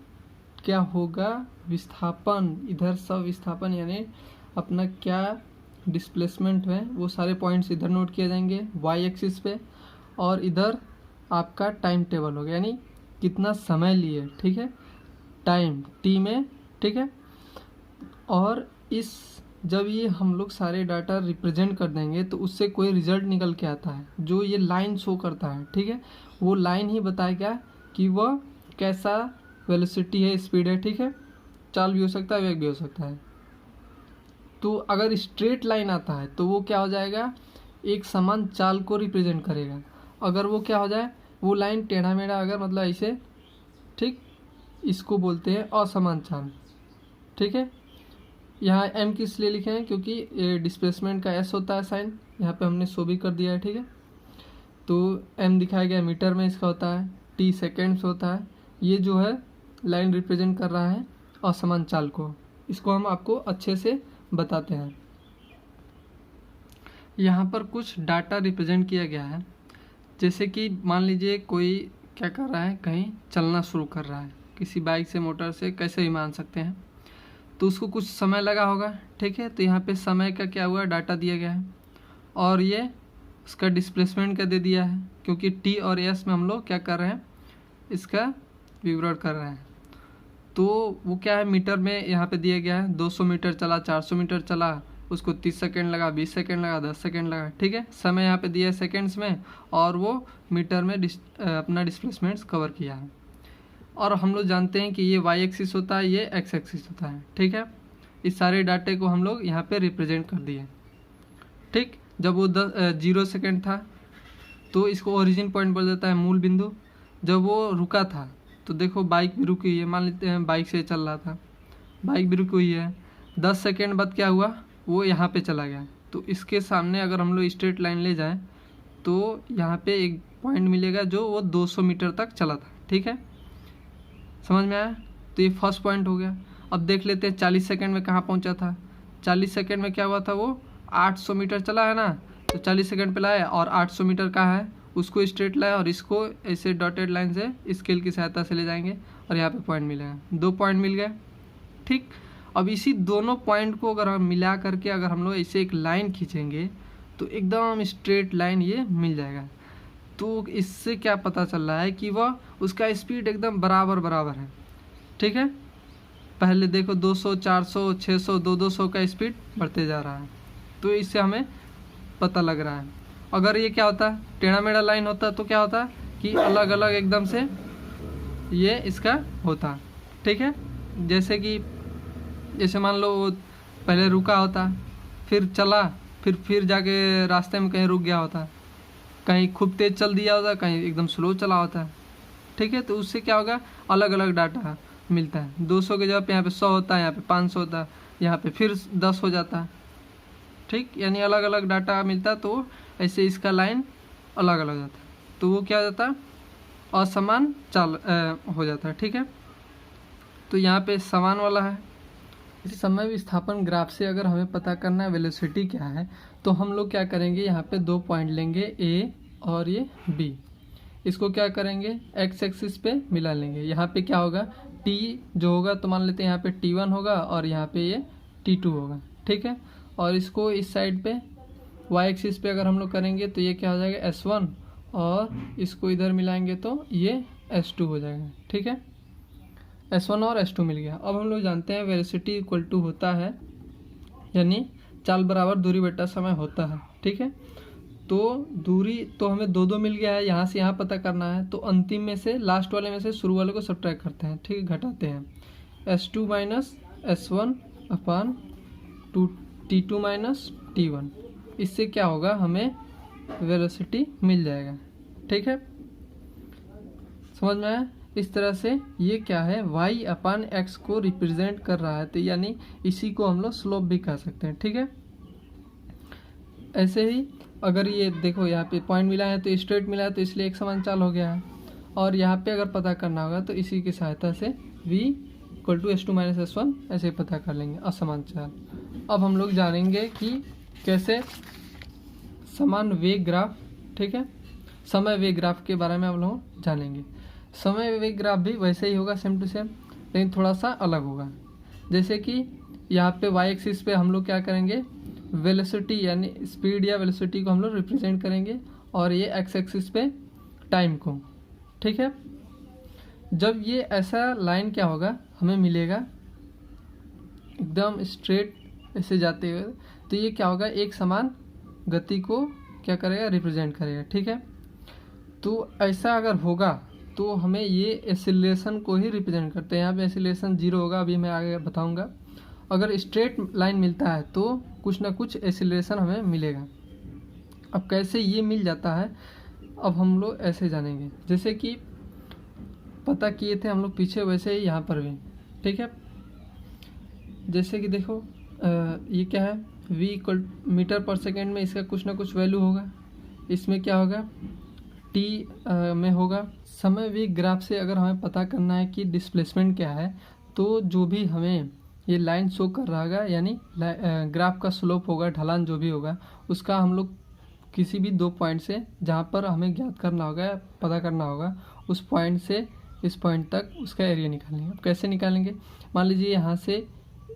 क्या होगा, विस्थापन, इधर सब विस्थापन यानी अपना क्या डिस्प्लेसमेंट है वो सारे पॉइंट्स इधर नोट किए जाएंगे वाई एक्सिस पे, और इधर आपका टाइम टेबल होगा यानी कितना समय लिए, ठीक है, टाइम टी में, ठीक है। और इस जब ये हम लोग सारे डाटा रिप्रेजेंट कर देंगे तो उससे कोई रिजल्ट निकल के आता है, जो ये लाइन शो करता है, ठीक है। वो लाइन ही बताएगा कि वह कैसा वेलोसिटी है, स्पीड है, ठीक है। चाल भी हो सकता है, वेग भी हो सकता है। तो अगर स्ट्रेट लाइन आता है तो वो क्या हो जाएगा, एक समान चाल को रिप्रेजेंट करेगा। अगर वो क्या हो जाए, वो लाइन टेढ़ा मेढ़ा अगर मतलब ऐसे, ठीक, इसको बोलते हैं असमान चाल, ठीक है। यहाँ एम किस लिए लिखे हैं, क्योंकि डिस्प्लेसमेंट का एस होता है साइन, यहाँ पे हमने शो भी कर दिया है, ठीक है। तो एम दिखाया गया मीटर में, इसका होता है, टी सेकेंड्स होता है। ये जो है लाइन रिप्रेजेंट कर रहा है असमान चाल को, इसको हम आपको अच्छे से बताते हैं। यहाँ पर कुछ डाटा रिप्रेजेंट किया गया है, जैसे कि मान लीजिए कोई क्या कर रहा है, कहीं चलना शुरू कर रहा है, किसी बाइक से, मोटर से, कैसे भी मान सकते हैं। तो उसको कुछ समय लगा होगा, ठीक है। तो यहाँ पे समय का क्या हुआ, डाटा दिया गया है, और ये उसका डिस्प्लेसमेंट का दे दिया है, क्योंकि टी और एस में हम लोग क्या कर रहे हैं, इसका विवरण कर रहे हैं। तो वो क्या है, मीटर में यहाँ पे दिया गया है, 200 मीटर चला, 400 मीटर चला, उसको 30 सेकेंड लगा, 20 सेकेंड लगा, 10 सेकेंड लगा, ठीक है। समय यहाँ पे दिया है सेकेंड्स में, और वो मीटर में अपना डिस्प्लेसमेंट्स कवर किया है। और हम लोग जानते हैं कि ये वाई एक्सिस होता है, ये एक्स एक्सिस होता है, ठीक है। इस सारे डाटे को हम लोग यहाँ पे रिप्रेजेंट कर दिए, ठीक। जब वो 0 सेकेंड था तो इसको ओरिजिन पॉइंट बोल देता है, मूल बिंदु। जब वो रुका था तो देखो बाइक भी रुकी हुई है, मान लेते हैं बाइक से चल रहा था, बाइक भी रुकी हुई है, 10 सेकेंड बाद क्या हुआ, वो यहाँ पे चला गया। तो इसके सामने अगर हम लोग स्ट्रेट लाइन ले जाएं तो यहाँ पे एक पॉइंट मिलेगा जो वो 200 मीटर तक चला था, ठीक है। समझ में आया, तो ये फर्स्ट पॉइंट हो गया। अब देख लेते हैं 40 सेकेंड में कहाँ पहुँचा था। 40 सेकेंड में क्या हुआ था, वो 800 मीटर चला है ना, तो 40 सेकेंड पे लाया और 800 मीटर कहाँ है उसको स्ट्रेट लाया, और इसको ऐसे डॉटेड लाइन से स्केल की सहायता से ले जाएंगे और यहाँ पे पॉइंट मिलेगा, 2 पॉइंट मिल गए, ठीक। अब इसी दोनों पॉइंट को अगर हम मिला करके अगर हम लोग ऐसे एक लाइन खींचेंगे तो एकदम स्ट्रेट लाइन ये मिल जाएगा। तो इससे क्या पता चल रहा है कि वह उसका स्पीड एकदम बराबर बराबर है, ठीक है। पहले देखो 200, 400, 600, 200 का स्पीड बढ़ते जा रहा है, तो इससे हमें पता लग रहा है। अगर ये क्या होता, टेढ़ा मेढ़ा लाइन होता तो क्या होता कि अलग अलग एकदम से ये इसका होता, ठीक है। जैसे मान लो वो पहले रुका होता, फिर चला, फिर जाके रास्ते में कहीं रुक गया होता, कहीं खूब तेज़ चल दिया होता, कहीं एकदम स्लो चला होता है, ठीक है। तो उससे क्या होगा, अलग अलग डाटा मिलता है। 200 के जगह पे यहाँ पे 100 होता है, यहाँ पे 500 होता है, यहाँ पे फिर 10 हो जाता है, ठीक। यानी अलग अलग डाटा मिलता है, तो ऐसे इसका लाइन अलग अलग जाता है, तो वो क्या हो जाता है, असमान चाल हो जाता है, ठीक है। तो यहाँ पे समान वाला है। समय विस्थापन ग्राफ से अगर हमें पता करना है वेलोसिटी क्या है, तो हम लोग क्या करेंगे, यहाँ पे 2 पॉइंट लेंगे, ए और ये बी, इसको क्या करेंगे, एक्स एक्सिस पे मिला लेंगे। यहाँ पे क्या होगा, टी जो होगा तो मान लेते हैं यहाँ पे T1 होगा और यहाँ पे ये T2 होगा, ठीक है। और इसको इस साइड पे वाई एक्सिस पे अगर हम लोग करेंगे तो ये क्या हो जाएगा, S1, और इसको इधर मिलाएंगे तो ये S2 हो जाएगा, ठीक है। S1 और S2 मिल गया। अब हम लोग जानते हैं वेलोसिटी इक्वल टू होता है, यानी चाल बराबर दूरी बटा समय होता है, ठीक है। तो दूरी तो हमें 2 मिल गया है, यहाँ से यहाँ पता करना है, तो अंतिम में से, लास्ट वाले में से शुरू वाले को सब्ट्रैक्ट करते हैं, ठीक है, घटाते हैं। S2 माइनस S1 अपान T2 माइनस T1, इससे क्या होगा, हमें वेलोसिटी मिल जाएगा, ठीक है। समझ में आया। इस तरह से ये क्या है, y अपान एक्स को रिप्रेजेंट कर रहा है, तो यानी इसी को हम लोग स्लोप भी कह सकते हैं। ठीक है, ऐसे ही अगर ये देखो यहाँ पे पॉइंट मिला है तो स्ट्रेट मिला है, तो इसलिए एक समान चाल हो गया है। और यहाँ पे अगर पता करना होगा तो इसी की सहायता से v equal to s2 minus s1 ऐसे पता कर लेंगे असमान चाल। अब हम लोग जानेंगे कि कैसे समान वेग ग्राफ, ठीक है, समय वेग ग्राफ के बारे में हम लोग जानेंगे। समय वेग ग्राफ भी वैसे ही होगा सेम टू सेम, लेकिन थोड़ा सा अलग होगा। जैसे कि यहाँ पे y एक्सिस पे हम लोग क्या करेंगे, वेलोसिटी यानी स्पीड या वेलोसिटी को हम लोग रिप्रेजेंट करेंगे, और ये x एक्सिस पे टाइम को। ठीक है, जब ये ऐसा लाइन क्या होगा हमें मिलेगा एकदम स्ट्रेट ऐसे जाते हुए, तो ये क्या होगा, एक समान गति को क्या करेगा, रिप्रेजेंट करेगा। ठीक है, तो ऐसा अगर होगा तो हमें ये एक्सीलरेशन को ही रिप्रेजेंट करते हैं। यहाँ पे एक्सीलरेशन 0 होगा, अभी मैं आगे बताऊंगा। अगर स्ट्रेट लाइन मिलता है तो कुछ ना कुछ एक्सीलरेशन हमें मिलेगा। अब कैसे ये मिल जाता है, अब हम लोग ऐसे जानेंगे। जैसे कि पता किए थे हम लोग पीछे, वैसे ही यहाँ पर भी। ठीक है, जैसे कि देखो ये क्या है, v इक्वल मीटर पर सेकेंड में इसका कुछ ना कुछ वैल्यू होगा, इसमें क्या होगा t में होगा। समय वेग ग्राफ से अगर हमें पता करना है कि डिस्प्लेसमेंट क्या है, तो जो भी हमें ये लाइन शो कर रहा होगा, यानी ग्राफ का स्लोप होगा, ढलान जो भी होगा, उसका हम लोग किसी भी 2 पॉइंट से जहाँ पर हमें ज्ञात करना होगा, पता करना होगा, उस पॉइंट से इस पॉइंट तक उसका एरिया निकालेंगे। अब कैसे निकालेंगे, मान लीजिए यहाँ से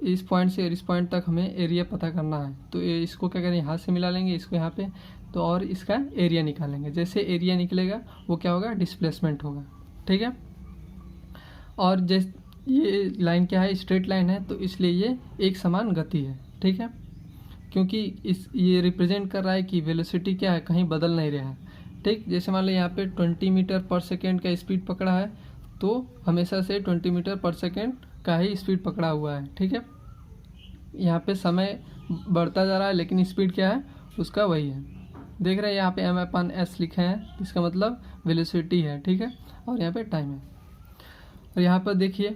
इस पॉइंट से और इस पॉइंट तक हमें एरिया पता करना है, तो इसको क्या करें, यहाँ से मिला लेंगे इसको यहाँ पे, तो और इसका एरिया निकालेंगे। जैसे एरिया निकलेगा वो क्या होगा, डिस्प्लेसमेंट होगा। ठीक है, और जैसे ये लाइन क्या है, स्ट्रेट लाइन है, तो इसलिए ये एक समान गति है। ठीक है, क्योंकि ये रिप्रेजेंट कर रहा है कि वेलोसिटी क्या है, कहीं बदल नहीं रहा है। ठीक, जैसे मान लो यहाँ पे 20 मीटर पर सेकेंड का स्पीड पकड़ा है, तो हमेशा से 20 मीटर पर सेकेंड का ही स्पीड पकड़ा हुआ है। ठीक है, यहाँ पे समय बढ़ता जा रहा है लेकिन स्पीड क्या है उसका वही है। देख रहे हैं यहाँ पे m/s लिखे हैं, इसका मतलब वेलोसिटी है। ठीक है, और यहाँ पे टाइम है। और यहाँ पर देखिए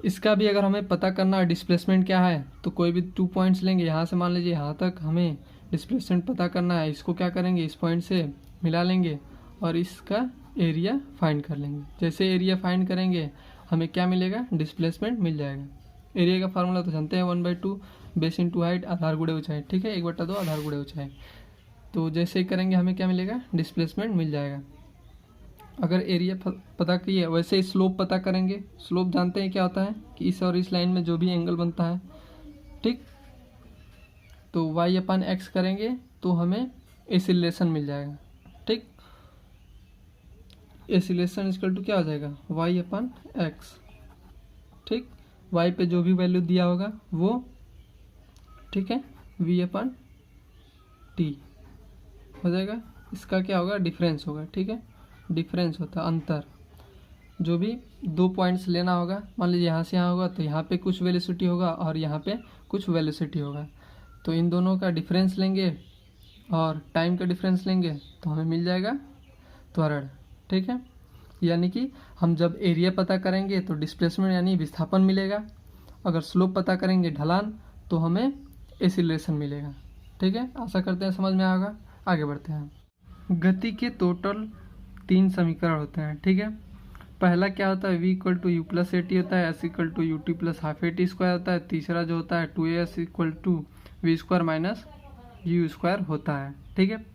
इसका भी अगर हमें पता करना है डिस्प्लेसमेंट क्या है, तो कोई भी 2 पॉइंट्स लेंगे, यहाँ से मान लीजिए यहाँ तक हमें डिस्प्लेसमेंट पता करना है, इसको क्या करेंगे, इस पॉइंट से मिला लेंगे और इसका एरिया फाइंड कर लेंगे। जैसे एरिया फाइंड करेंगे हमें क्या मिलेगा, डिस्प्लेसमेंट मिल जाएगा। एरिया का फार्मूला तो जानते हैं, 1/2 बेस इंटू हाइट, आधार गुणे ऊंचाई। ठीक है, 1/2 आधार गुणे ऊंचाई। तो जैसे ही करेंगे हमें क्या मिलेगा, डिस्प्लेसमेंट मिल जाएगा। अगर एरिया पता किए, वैसे ही स्लोप पता करेंगे। स्लोप जानते हैं क्या होता है, कि इस और इस लाइन में जो भी एंगल बनता है। ठीक, तो y/x करेंगे तो हमें एक्सीलरेशन मिल जाएगा। ठीक, एक्सीलरेशन इक्वल टू क्या हो जाएगा, y/x। ठीक, y पे जो भी वैल्यू दिया होगा वो, ठीक है, v/t हो जाएगा। इसका क्या होगा, डिफरेंस होगा। ठीक है, डिफरेंस होता है अंतर। जो भी 2 पॉइंट्स लेना होगा, मान लीजिए यहाँ से यहाँ होगा तो यहाँ पे कुछ वेलोसिटी होगा और यहाँ पे कुछ वेलोसिटी होगा, तो इन दोनों का डिफरेंस लेंगे और टाइम का डिफरेंस लेंगे तो हमें मिल जाएगा त्वरण। ठीक है, यानी कि हम जब एरिया पता करेंगे तो डिस्प्लेसमेंट यानी विस्थापन मिलेगा, अगर स्लोप पता करेंगे ढलान, तो हमें एक्सीलरेशन मिलेगा। ठीक है, आशा करते हैं समझ में आएगा। आगे बढ़ते हैं। गति के टोटल 3 समीकरण होते हैं। ठीक है, पहला क्या होता है, v equal to U plus A T होता है, s equal to U T plus half A T square होता है। तीसरा जो होता है 2as equal to V square minus U square होता है। ठीक है,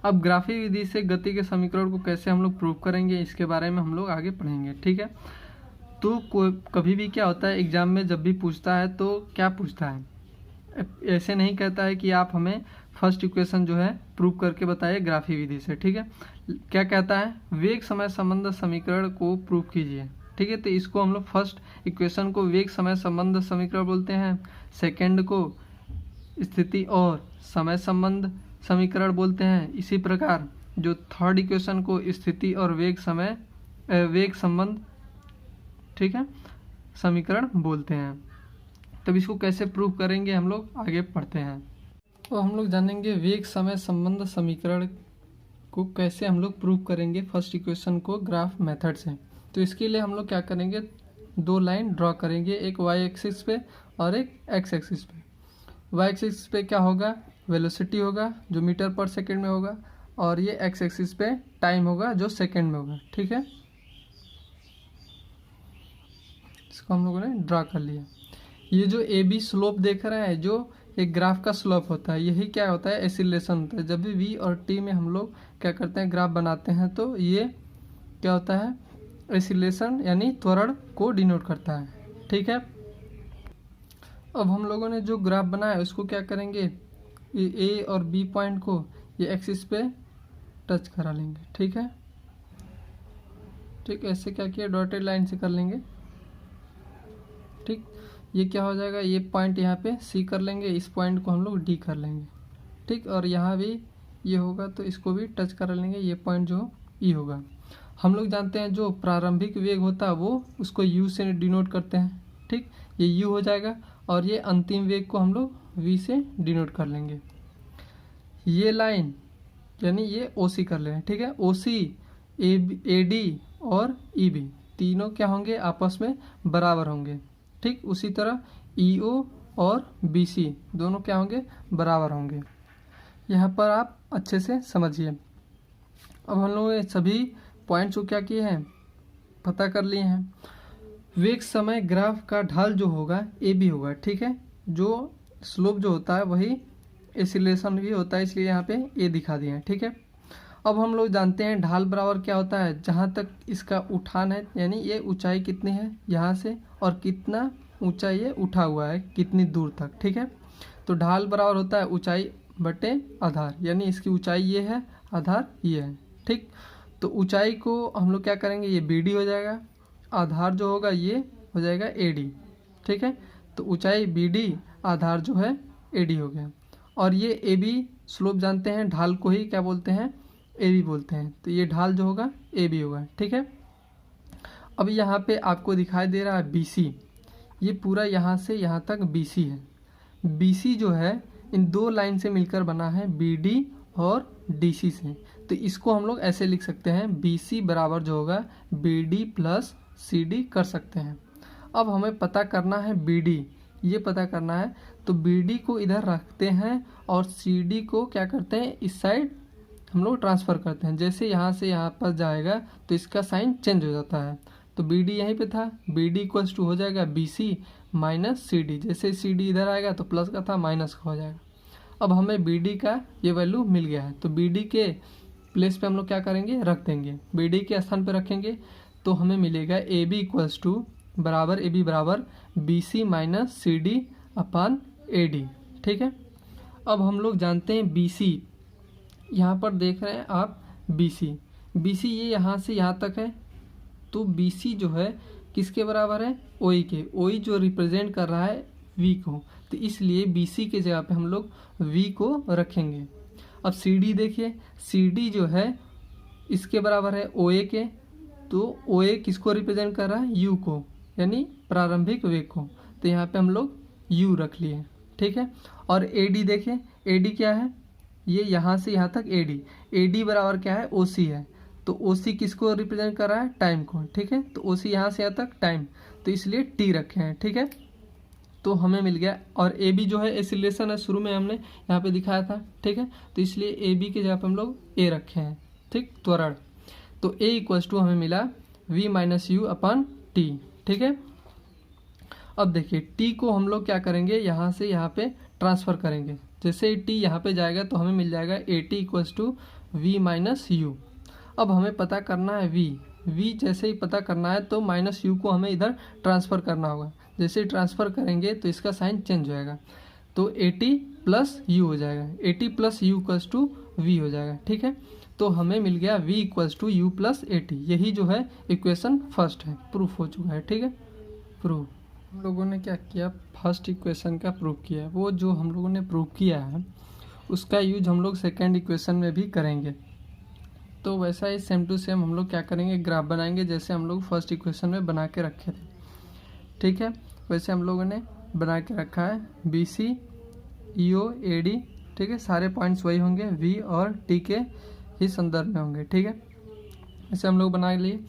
अब ग्राफी विधि से गति के समीकरण को कैसे हम लोग प्रूव करेंगे, इसके बारे में हम लोग आगे पढ़ेंगे। ठीक है, तो कभी भी क्या होता है, एग्जाम में जब भी पूछता है तो क्या पूछता है, ऐसे नहीं कहता है कि आप हमें फर्स्ट इक्वेशन जो है प्रूव करके बताइए ग्राफी विधि से। ठीक है, क्या कहता है, वेग समय संबंध समीकरण को प्रूव कीजिए। ठीक है, तो इसको हम लोग फर्स्ट इक्वेशन को वेग समय संबंध समीकरण बोलते हैं, सेकंड को स्थिति और समय संबंध समीकरण बोलते हैं। इसी प्रकार जो थर्ड इक्वेशन को स्थिति और वेग संबंध, ठीक है, समीकरण बोलते हैं। तब इसको कैसे प्रूव करेंगे हम लोग आगे पढ़ते हैं। तो हम लोग जानेंगे वेग समय संबंध समीकरण को कैसे हम लोग प्रूव करेंगे फर्स्ट इक्वेशन को ग्राफ मेथड से। तो इसके लिए हम लोग क्या करेंगे, 2 लाइन ड्रॉ करेंगे, एक वाई एक्सिस पे और एक एक्स एक्सिस पे। वाई एक्सिस पे क्या होगा, वेलोसिटी होगा जो मीटर पर सेकेंड में होगा, और ये एक्स एक्सिस पे टाइम होगा जो सेकेंड में होगा। ठीक है, इसको हम लोगों ने ड्रा कर लिया। ये जो ए बी स्लोप देख रहे हैं, जो एक ग्राफ का स्लोप होता है, यही क्या होता है, एसिलेशन होता है। जब भी वी और टी में हम लोग क्या करते हैं, ग्राफ बनाते हैं, तो ये क्या होता है, एसिलेशन यानी त्वरण को डिनोट करता है। ठीक है, अब हम लोगों ने जो ग्राफ बनाया उसको क्या करेंगे, ए और बी पॉइंट को ये एक्सिस पे टच करा लेंगे। ठीक है, ठीक, ऐसे क्या किया, डॉटेड लाइन से कर लेंगे। ठीक, ये क्या हो जाएगा, ये पॉइंट यहाँ पे सी कर लेंगे, इस पॉइंट को हम लोग डी कर लेंगे। ठीक, और यहाँ भी ये होगा तो इसको भी टच कर लेंगे, ये पॉइंट जो ई होगा। हम लोग जानते हैं जो प्रारंभिक वेग होता है वो उसको यू से डिनोट करते हैं। ठीक, ये यू हो जाएगा, और ये अंतिम वेग को हम लोग वी से डिनोट कर लेंगे। ये लाइन यानी ये ओ सी कर लें। ठीक है, ओ सी, ए डी और ई बी तीनों क्या होंगे, आपस में बराबर होंगे। ठीक, उसी तरह ई ओ और बी सी दोनों क्या होंगे, बराबर होंगे। यहाँ पर आप अच्छे से समझिए। अब हम लोग सभी पॉइंट्स को क्या किए हैं, पता कर लिए हैं। वेग समय ग्राफ का ढाल जो होगा ए बी होगा। ठीक है, जो स्लोप जो होता है वही एसिलेशन भी होता है, इसलिए यहाँ पे ए दिखा दिए हैं। ठीक है, अब हम लोग जानते हैं ढाल बराबर क्या होता है, जहाँ तक इसका उठान है, यानी ये ऊंचाई कितनी है यहाँ से, और कितना ऊंचा ये उठा हुआ है, कितनी दूर तक। ठीक है, तो ढाल बराबर होता है ऊंचाई बटे आधार, यानी इसकी ऊंचाई ये है, आधार ये है। ठीक, तो ऊंचाई को हम लोग क्या करेंगे, ये बी डी हो जाएगा, आधार जो होगा ये हो जाएगा ए डी। ठीक है, तो ऊंचाई बी डी, आधार जो है ए डी हो गया। और ये ए बी स्लोप जानते हैं, ढाल को ही क्या बोलते हैं, ए बी बोलते हैं, तो ये ढाल जो होगा ए बी होगा। ठीक है, अब यहाँ पे आपको दिखाई दे रहा है बी सी, ये पूरा यहाँ से यहाँ तक बी सी है। बी सी जो है इन 2 लाइन से मिलकर बना है, बी डी और डी सी से। तो इसको हम लोग ऐसे लिख सकते हैं, बी सी बराबर जो होगा B D plus C D कर सकते हैं। अब हमें पता करना है बी डी, ये पता करना है, तो बी डी को इधर रखते हैं और सी डी को क्या करते हैं, इस साइड हम लोग ट्रांसफ़र करते हैं। जैसे यहाँ से यहाँ पर जाएगा तो इसका साइन चेंज हो जाता है। तो बी डी यहीं पे था, बी डी इक्वल्स टू हो जाएगा B C minus C D. जैसे सी डी इधर आएगा तो प्लस का था, माइनस का हो जाएगा। अब हमें बी डी का ये वैल्यू मिल गया है, तो बी डी के प्लेस पे हम लोग क्या करेंगे, रख देंगे। बी डी के स्थान पे रखेंगे तो हमें मिलेगा ए बी इक्वल्स टू बराबर, ए बी बराबर B C minus C D upon A D. ठीक है, अब हम लोग जानते हैं बी सी, यहाँ पर देख रहे हैं आप बी सी ये यहाँ से यहाँ तक है, तो बी सी जो है किसके बराबर है, ओ ई के। ओ ई जो रिप्रेजेंट कर रहा है वी को, तो इसलिए बी सी के जगह पे हम लोग वी को रखेंगे। अब सी डी देखिए, सी डी जो है इसके बराबर है ओ ए के, तो ओ ए किसको रिप्रेजेंट कर रहा है, यू को, यानी प्रारंभिक वेग को, तो यहाँ पे हम लोग यू रख लिए। ठीक है, और ए डी देखिए, ए डी क्या है, ये यहाँ से यहाँ तक ए डी बराबर क्या है, ओ सी है, तो ओ सी किसको रिप्रेजेंट कर रहा है, टाइम को। ठीक है, तो ओ सी यहाँ से यहाँ तक टाइम, तो इसलिए टी रखे हैं। ठीक है, तो हमें मिल गया। और ए बी जो है एसिलेशन है, शुरू में हमने यहाँ पे दिखाया था। ठीक है, तो इसलिए ए बी के जगह पे हम लोग ए रखे हैं। ठीक, त्वरण, तो ए इक्वल्स टू हमें मिला V minus U upon T. ठीक है, अब देखिए टी को हम लोग क्या करेंगे, यहाँ से यहाँ पे ट्रांसफ़र करेंगे। जैसे ही टी यहाँ पे जाएगा तो हमें मिल जाएगा A T equals to V minus U. अब हमें पता करना है वी जैसे ही पता करना है तो माइनस यू को हमें इधर ट्रांसफ़र करना होगा। जैसे ही ट्रांसफ़र करेंगे तो इसका साइन चेंज हो जाएगा, तो ए टी प्लस यू हो जाएगा, A T plus U equals to V हो जाएगा। ठीक है, तो हमें मिल गया v equals to U plus A T. यही जो है इक्वेशन फर्स्ट है, प्रूफ हो चुका है। ठीक है, प्रूफ हम लोगों ने क्या किया, फर्स्ट इक्वेशन का प्रूफ किया है। वो जो हम लोगों ने प्रूफ किया है उसका यूज हम लोग सेकेंड इक्वेशन में भी करेंगे। तो वैसा ही सेम टू सेम हम लोग क्या करेंगे, ग्राफ बनाएंगे जैसे हम लोग फर्स्ट इक्वेशन में बना के रखे थे। ठीक है, वैसे हम लोगों ने बना के रखा है बी सी ई ओ ए डी। ठीक है, सारे पॉइंट्स वही होंगे, वी और टी के ही संदर्भ में होंगे। ठीक है, ऐसे हम लोग बना लिए।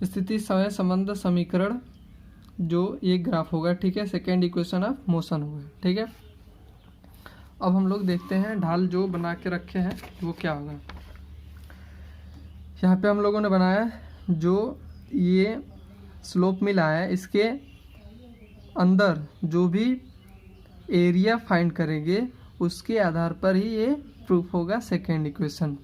स्थिति समय संबंध समीकरण जो ये ग्राफ होगा, ठीक है, सेकेंड इक्वेशन ऑफ मोशन होगा, ठीक है। अब हम लोग देखते हैं ढाल जो बना के रखे हैं वो क्या होगा। यहाँ पे हम लोगों ने बनाया जो ये स्लोप मिला है, इसके अंदर जो भी एरिया फाइंड करेंगे उसके आधार पर ही ये प्रूफ होगा सेकेंड इक्वेशन।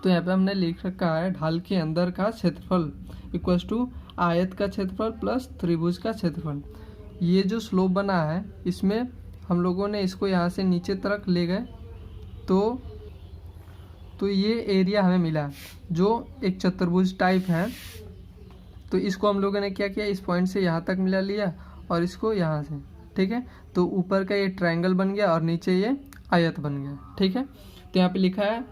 तो यहाँ पे हमने लिख रखा है ढाल के अंदर का क्षेत्रफल इक्वल्स टू आयत का क्षेत्रफल प्लस त्रिभुज का क्षेत्रफल। ये जो स्लोप बना है इसमें हम लोगों ने इसको यहाँ से नीचे तक ले गए तो ये एरिया हमें मिला जो एक चतुर्भुज टाइप है। तो इसको हम लोगों ने क्या किया, इस पॉइंट से यहाँ तक मिला लिया और इसको यहाँ से, ठीक है। तो ऊपर का ये ट्रायंगल बन गया और नीचे ये आयत बन गया, ठीक है। तो यहाँ पे लिखा है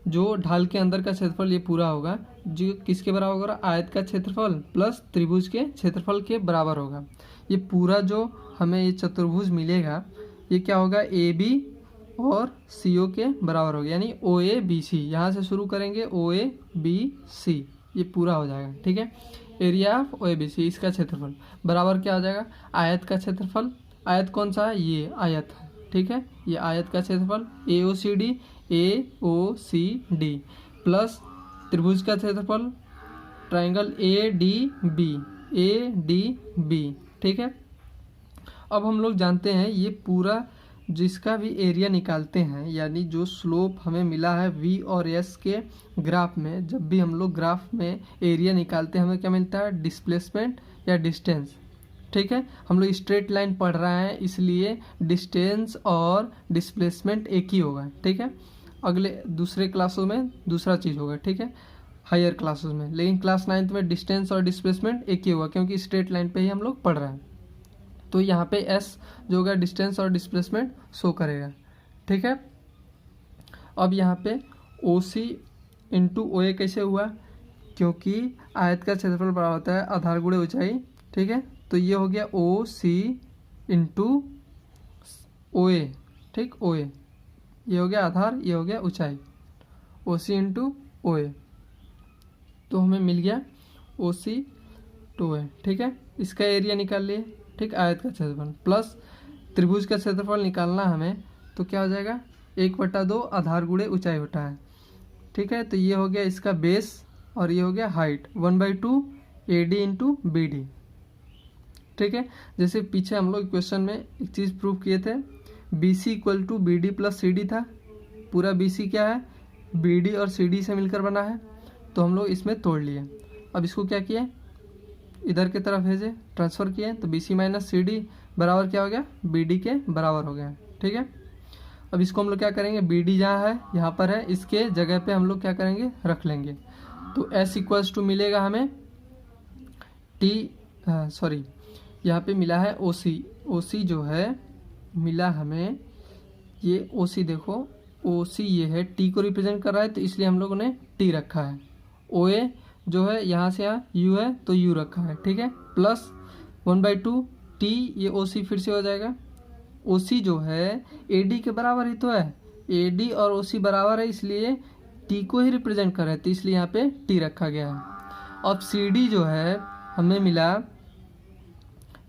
जो ढाल के अंदर का क्षेत्रफल ये पूरा होगा जो किसके बराबर होगा, आयत का क्षेत्रफल प्लस त्रिभुज के क्षेत्रफल के बराबर होगा। ये पूरा जो हमें ये चतुर्भुज मिलेगा ये क्या होगा, ए बी और सी ओ के बराबर होगा, यानी ओ ए बी सी। यहाँ से शुरू करेंगे ओ ए बी सी, ये पूरा हो जाएगा, ठीक है। Area of O A B C, इसका क्षेत्रफल बराबर क्या हो जाएगा, आयत का क्षेत्रफल। आयत कौन सा है, ये आयत है, ठीक है। ये आयत का क्षेत्रफल ए ओ सी डी प्लस त्रिभुज का क्षेत्रफल ट्राइंगल ए डी बी, ठीक है। अब हम लोग जानते हैं ये पूरा जिसका भी एरिया निकालते हैं, यानी जो स्लोप हमें मिला है v और s के ग्राफ में, जब भी हम लोग ग्राफ में एरिया निकालते हैं हमें क्या मिलता है, डिस्प्लेसमेंट या डिस्टेंस, ठीक है। हम लोग स्ट्रेट लाइन पढ़ रहे हैं इसलिए डिस्टेंस और डिस्प्लेसमेंट एक ही होगा, ठीक है। अगले दूसरे क्लासों में दूसरा चीज़ होगा, ठीक है, हायर क्लासेस में। लेकिन क्लास 9th में डिस्टेंस और डिस्प्लेसमेंट एक ही होगा क्योंकि स्ट्रेट लाइन पे ही हम लोग पढ़ रहे हैं। तो यहाँ पे s जो होगा डिस्टेंस और डिस्प्लेसमेंट शो करेगा, ठीक है। अब यहाँ पे ओ सी इंटू ओ ए कैसे हुआ, क्योंकि आयत का क्षेत्रफल बड़ा होता है आधार गुणे ऊंचाई, ठीक है। तो ये हो गया ओ सी इंटू ओ ए, ठीक, ओ ए ये हो गया आधार, ये हो गया ऊंचाई, ओ सी इंटू ओ ए। तो हमें मिल गया ओ सी टू ए, ठीक है। इसका एरिया निकाल लिए, ठीक, आयत का क्षेत्रफल प्लस त्रिभुज का क्षेत्रफल निकालना हमें, तो क्या हो जाएगा 1/2 आधार गुणे ऊंचाई होता है, ठीक है। तो ये हो गया इसका बेस और ये हो गया height 1/2 A D into B D, ठीक है। जैसे पीछे हम लोग क्वेश्चन में एक चीज़ प्रूव किए थे, B C equal to B D plus C D था। पूरा बी सी क्या है, बी डी और सी डी से मिलकर बना है, तो हम लोग इसमें तोड़ लिए। अब इसको क्या किए, इधर की तरफ भेजे, ट्रांसफ़र किए, तो B C minus C D बराबर क्या हो गया, बी डी के बराबर हो गया, ठीक है। अब इसको हम लोग क्या करेंगे, बी डी जहाँ है यहाँ पर है, इसके जगह पे हम लोग क्या करेंगे, रख लेंगे। तो एस इक्वल्स टू मिलेगा हमें यहाँ पे मिला है ओ सी जो है मिला हमें, ये ओ सी देखो, ओ सी ये है, टी को रिप्रेजेंट कर रहा है तो इसलिए हम लोगों ने टी रखा है। ओ ए जो है यहाँ से यहाँ यू है तो यू रखा है, ठीक है, प्लस 1/2 टी, ये ओ सी फिर से हो जाएगा। ओ सी जो है ए डी के बराबर ही तो है, ए डी और ओ सी बराबर है इसलिए टी को ही रिप्रेजेंट कर रहे थे, इसलिए यहाँ पे टी रखा गया है। अब सी डी जो है हमें मिला,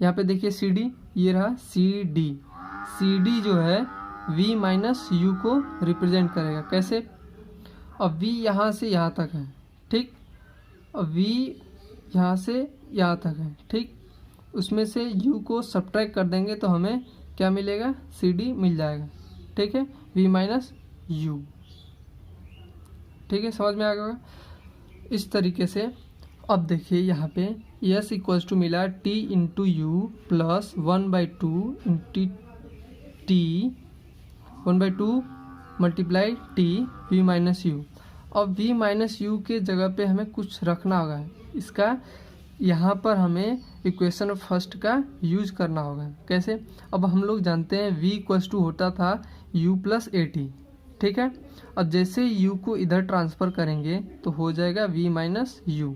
यहाँ पे देखिए सी डी, ये रहा सी डी जो है v माइनस यू को रिप्रेजेंट करेगा, कैसे, अब v यहाँ से यहाँ तक है, ठीक, अब v यहाँ से यहाँ तक है, ठीक, उसमें से u को सब्ट्रैक्ट कर देंगे तो हमें क्या मिलेगा, सी डी मिल जाएगा, ठीक है, v माइनस यू, ठीक है, समझ में आ गया इस तरीके से। अब देखिए यहाँ पे s इक्वल्स टू मिला t into you plus 1/2 into T, 1/2 multiply T v minus U. अब v माइनस यू के जगह पे हमें कुछ रखना होगा, इसका यहाँ पर हमें इक्वेशन फर्स्ट का यूज करना होगा, कैसे। अब हम लोग जानते हैं v इक्वल्स टू होता था u प्लस ए टी, ठीक है। अब जैसे u को इधर ट्रांसफ़र करेंगे तो हो जाएगा v माइनस यू,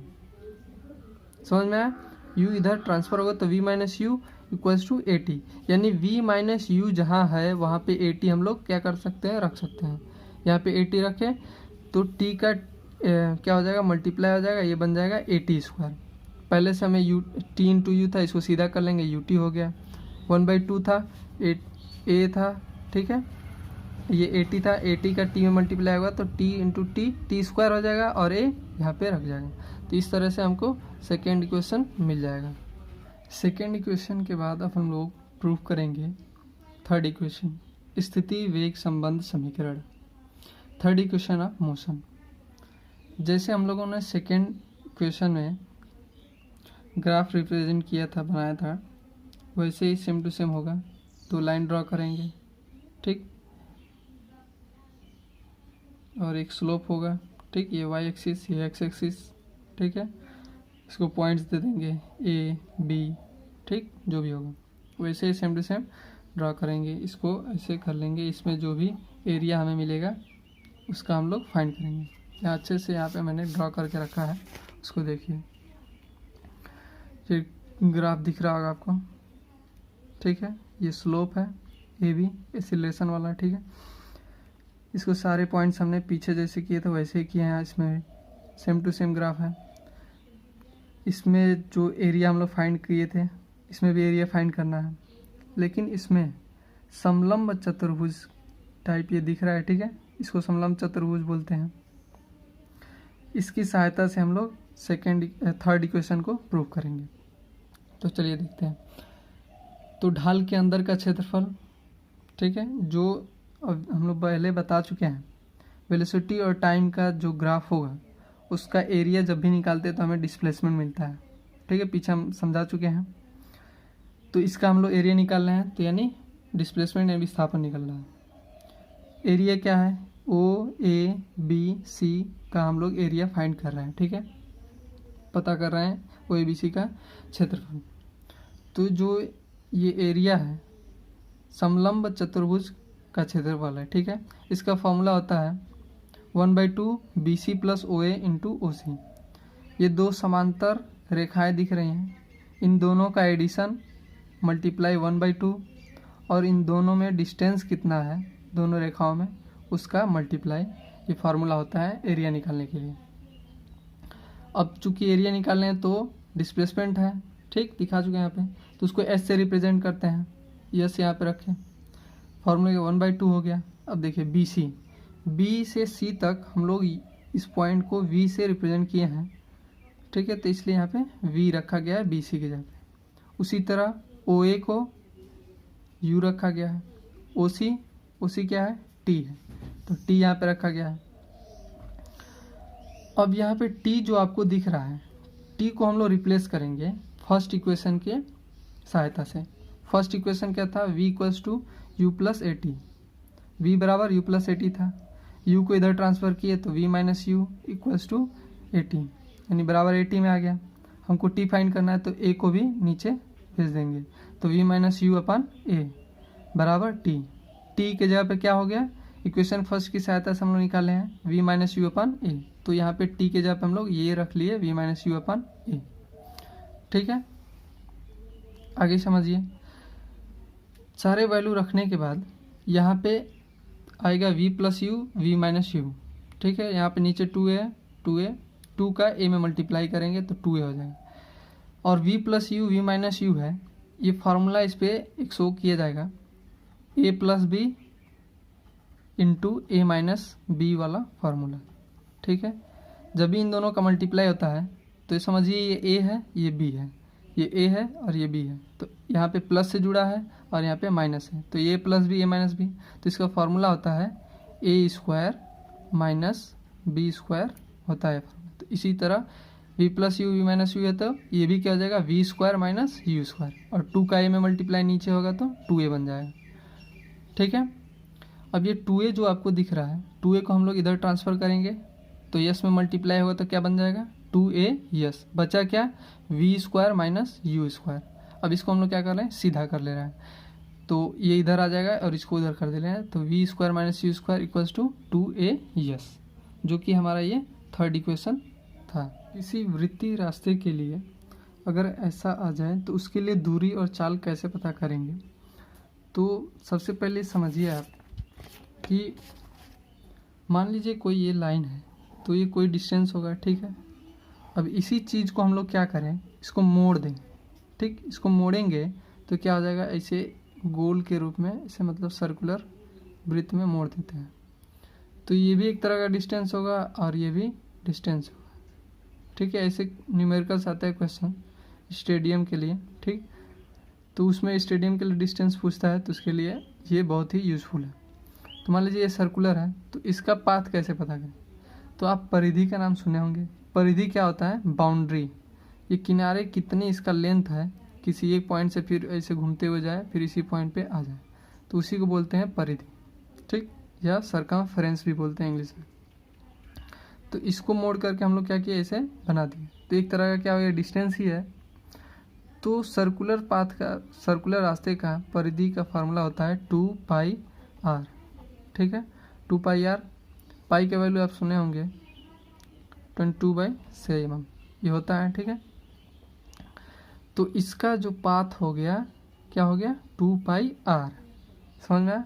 समझ में आया, u इधर ट्रांसफ़र होगा तो v minus U equals to A T, यानी v माइनस यू जहाँ है वहाँ पे ए टी हम लोग क्या कर सकते हैं, रख सकते हैं। यहाँ पे ए टी रखें तो t का क्या हो जाएगा, मल्टीप्लाई हो जाएगा, ये बन जाएगा ए टी स्क्वायर। पहले से हमें यू टी इंटू यू था, इसको सीधा कर लेंगे, यू टी हो गया। 1/2 था, ए था, ठीक है, ये ए टी था, ए टी का टी में मल्टीप्लाई होगा तो T into T, T square हो जाएगा और ए यहाँ पे रख जाएगा। तो इस तरह से हमको सेकेंड इक्वेशन मिल जाएगा। सेकेंड इक्वेशन के बाद अब हम लोग प्रूव करेंगे थर्ड इक्वेशन, स्थिति वेग संबंध समीकरण, थर्ड इक्वेशन ऑफ मोशन। जैसे हम लोगों ने सेकेंड इक्वेशन में ग्राफ रिप्रेजेंट किया था, बनाया था, वैसे ही सेम टू सेम होगा। तो लाइन ड्रॉ करेंगे, ठीक, और एक स्लोप होगा, ठीक, ये वाई एक्सिस, ये एक्स एक्सिस, ठीक है। इसको पॉइंट्स दे देंगे ए बी, ठीक, जो भी होगा वैसे ही सेम टू सेम ड्रॉ करेंगे। इसको ऐसे कर लेंगे, इसमें जो भी एरिया हमें मिलेगा उसका हम लोग फाइंड करेंगे। यहाँ अच्छे से यहाँ पे मैंने ड्रॉ करके रखा है, उसको देखिए, ये ग्राफ दिख रहा होगा आपको, ठीक है। ये स्लोप है ए बी, एक्सीलरेशन वाला, ठीक है। इसको सारे पॉइंट्स हमने पीछे जैसे किए थे वैसे ही किए हैं, इसमें सेम टू सेम ग्राफ है। इसमें जो एरिया हम लोग फाइंड किए थे, इसमें भी एरिया फाइंड करना है, लेकिन इसमें समलंब चतुर्भुज टाइप ये दिख रहा है, ठीक है, इसको समलंब चतुर्भुज बोलते हैं। इसकी सहायता से हम लोग थर्ड इक्वेशन को प्रूव करेंगे। तो चलिए देखते हैं। तो ढाल के अंदर का क्षेत्रफल, ठीक है, जो अब हम लोग पहले बता चुके हैं, वेलोसिटी और टाइम का जो ग्राफ होगा उसका एरिया जब भी निकालते हैं तो हमें डिस्प्लेसमेंट मिलता है, ठीक है, पीछे हम समझा चुके हैं। तो इसका हम लोग एरिया निकाल रहे हैं, तो यानी डिस्प्लेसमेंट या विस्थापन निकल रहा है। एरिया क्या है, ओ ए बी सी का हम लोग एरिया फाइंड कर रहे हैं, ठीक है, पता कर रहे हैं ओ ए बी सी का क्षेत्रफल। तो जो ये एरिया है समलंब चतुर्भुज का क्षेत्रफल है, ठीक है। इसका फॉर्मूला होता है 1/2 बी सी प्लस ओ ए इंटू ओ सी। ये दो समांतर रेखाएं दिख रही हैं, इन दोनों का एडिशन मल्टीप्लाई 1/2 और इन दोनों में डिस्टेंस कितना है दोनों रेखाओं में उसका मल्टीप्लाई, ये फार्मूला होता है एरिया निकालने के लिए। अब चूंकि एरिया निकालने हैं तो डिस्प्लेसमेंट है, ठीक, दिखा चुके हैं यहाँ पे, तो उसको एस से रिप्रेजेंट करते हैं, यस यहाँ पे रखें, फॉर्मूले का 1/2 हो गया। अब देखिए बी सी, बी से सी तक हम लोग इस पॉइंट को वी से रिप्रेजेंट किए हैं, ठीक है, तो इसलिए यहाँ पे वी रखा गया है बी सी के जगह पे। उसी तरह ओ ए को यू रखा गया है, ओ सी क्या है, टी है, तो टी यहाँ पे रखा गया है। अब यहाँ पे टी जो आपको दिख रहा है, टी को हम लोग रिप्लेस करेंगे फर्स्ट इक्वेशन के सहायता से। फर्स्ट इक्वेशन क्या था, v equals to U plus A T, V बराबर यू प्लस ए टी था, u को इधर ट्रांसफ़र किए तो v minus U equals to A T, यानी बराबर ए टी में आ गया। हमको t फाइंड करना है तो a को भी नीचे भेज देंगे, तो v माइनस यू अपन ए बराबर टी, टी के जगह पे क्या हो गया, इक्वेशन फर्स्ट की सहायता से हम लोग निकाले हैं v माइनस यू अपन ए, तो यहाँ पे t के जगह पे हम लोग ये रख लिए v माइनस यू अपन ए, ठीक है। आगे समझिए, सारे वैल्यू रखने के बाद यहाँ पे आएगा v plus U V minus U, ठीक है, यहाँ पे नीचे 2 का a में मल्टीप्लाई करेंगे तो 2a हो जाएगा, और v plus U V minus U है, ये फार्मूला इस पर एक शो किया जाएगा a plus B into A minus B वाला फार्मूला, ठीक है। जब भी इन दोनों का मल्टीप्लाई होता है तो ये समझिए ये a है, ये b है, ये a है और ये b है, तो यहाँ पे प्लस से जुड़ा है और यहाँ पे माइनस है, तो ये plus B A minus B, तो इसका फार्मूला होता है A square minus B square होता है। तो इसी तरह v plus U V minus U है तो ये भी क्या हो जाएगा, V square minus U square, और 2 का a में मल्टीप्लाई नीचे होगा तो 2a बन जाएगा, ठीक है। अब ये 2a जो आपको दिख रहा है, 2a को हम लोग इधर ट्रांसफ़र करेंगे तो यस में मल्टीप्लाई होगा तो क्या बन जाएगा, 2a यस, बचा क्या, V square minus U square. अब इसको हम लोग क्या कर रहे हैं, सीधा कर ले रहे हैं, तो ये इधर आ जाएगा और इसको इधर कर दे रहे हैं, तो V square minus U square equals to 2a S, जो कि हमारा ये थर्ड इक्वेशन था। किसी वृत्तीय रास्ते के लिए अगर ऐसा आ जाए तो उसके लिए दूरी और चाल कैसे पता करेंगे। तो सबसे पहले समझिए आप कि मान लीजिए कोई ये लाइन है, तो ये कोई डिस्टेंस होगा, ठीक है। अब इसी चीज़ को हम लोग क्या करें, इसको मोड़ दें, ठीक। इसको मोड़ेंगे तो क्या हो जाएगा, ऐसे गोल के रूप में, इसे मतलब सर्कुलर वृत्त में मोड़ देते हैं। तो ये भी एक तरह का डिस्टेंस होगा और ये भी डिस्टेंस होगा, ठीक है। ऐसे न्यूमेरिकल्स आता है क्वेश्चन स्टेडियम के लिए, ठीक। तो उसमें स्टेडियम के लिए डिस्टेंस पूछता है, तो उसके लिए ये बहुत ही यूज़फुल है। तो मान लीजिए ये सर्कुलर है, तो इसका पाथ कैसे पता करें। तो आप परिधि का नाम सुने होंगे। परिधि क्या होता है, बाउंड्री। ये किनारे कितनी इसका लेंथ है, किसी एक पॉइंट से फिर ऐसे घूमते हुए जाए, फिर इसी पॉइंट पे आ जाए, तो उसी को बोलते हैं परिधि, ठीक। या सरकमफेरेंस भी बोलते हैं इंग्लिश में। तो इसको मोड़ करके हम लोग क्या किए, ऐसे बना दिए। तो एक तरह का क्या हो गया, डिस्टेंस ही है। तो सर्कुलर पाथ का, सर्कुलर रास्ते का परिधि का फार्मूला होता है 2πr, ठीक है। 2πr, पाई के वैल्यू आप सुने होंगे 22/7 ये होता है, ठीक है। तो इसका जो पाथ हो गया, क्या हो गया, 2πr, समझ में आया।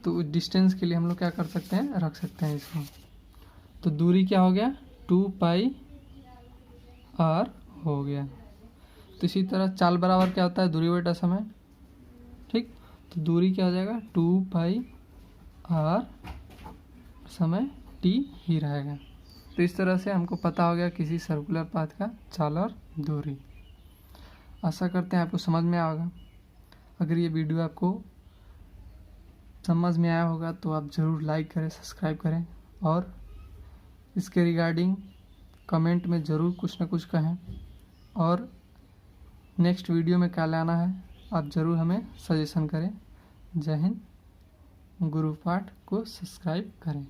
तो डिस्टेंस के लिए हम लोग क्या कर सकते हैं, रख सकते हैं इसको। तो दूरी क्या हो गया, 2πr हो गया। तो इसी तरह चाल बराबर क्या होता है, दूरी बटा समय, ठीक। तो दूरी क्या हो जाएगा, 2πr, समय t ही रहेगा। तो इस तरह से हमको पता हो गया किसी सर्कुलर पाथ का चाल और दूरी। आशा करते हैं आपको समझ में आया होगा। अगर ये वीडियो आपको समझ में आया होगा तो आप ज़रूर लाइक करें, सब्सक्राइब करें, और इसके रिगार्डिंग कमेंट में ज़रूर कुछ ना कुछ कहें, और नेक्स्ट वीडियो में क्या लाना है आप ज़रूर हमें सजेशन करें। जय हिंद। गुरु पाठ को सब्सक्राइब करें।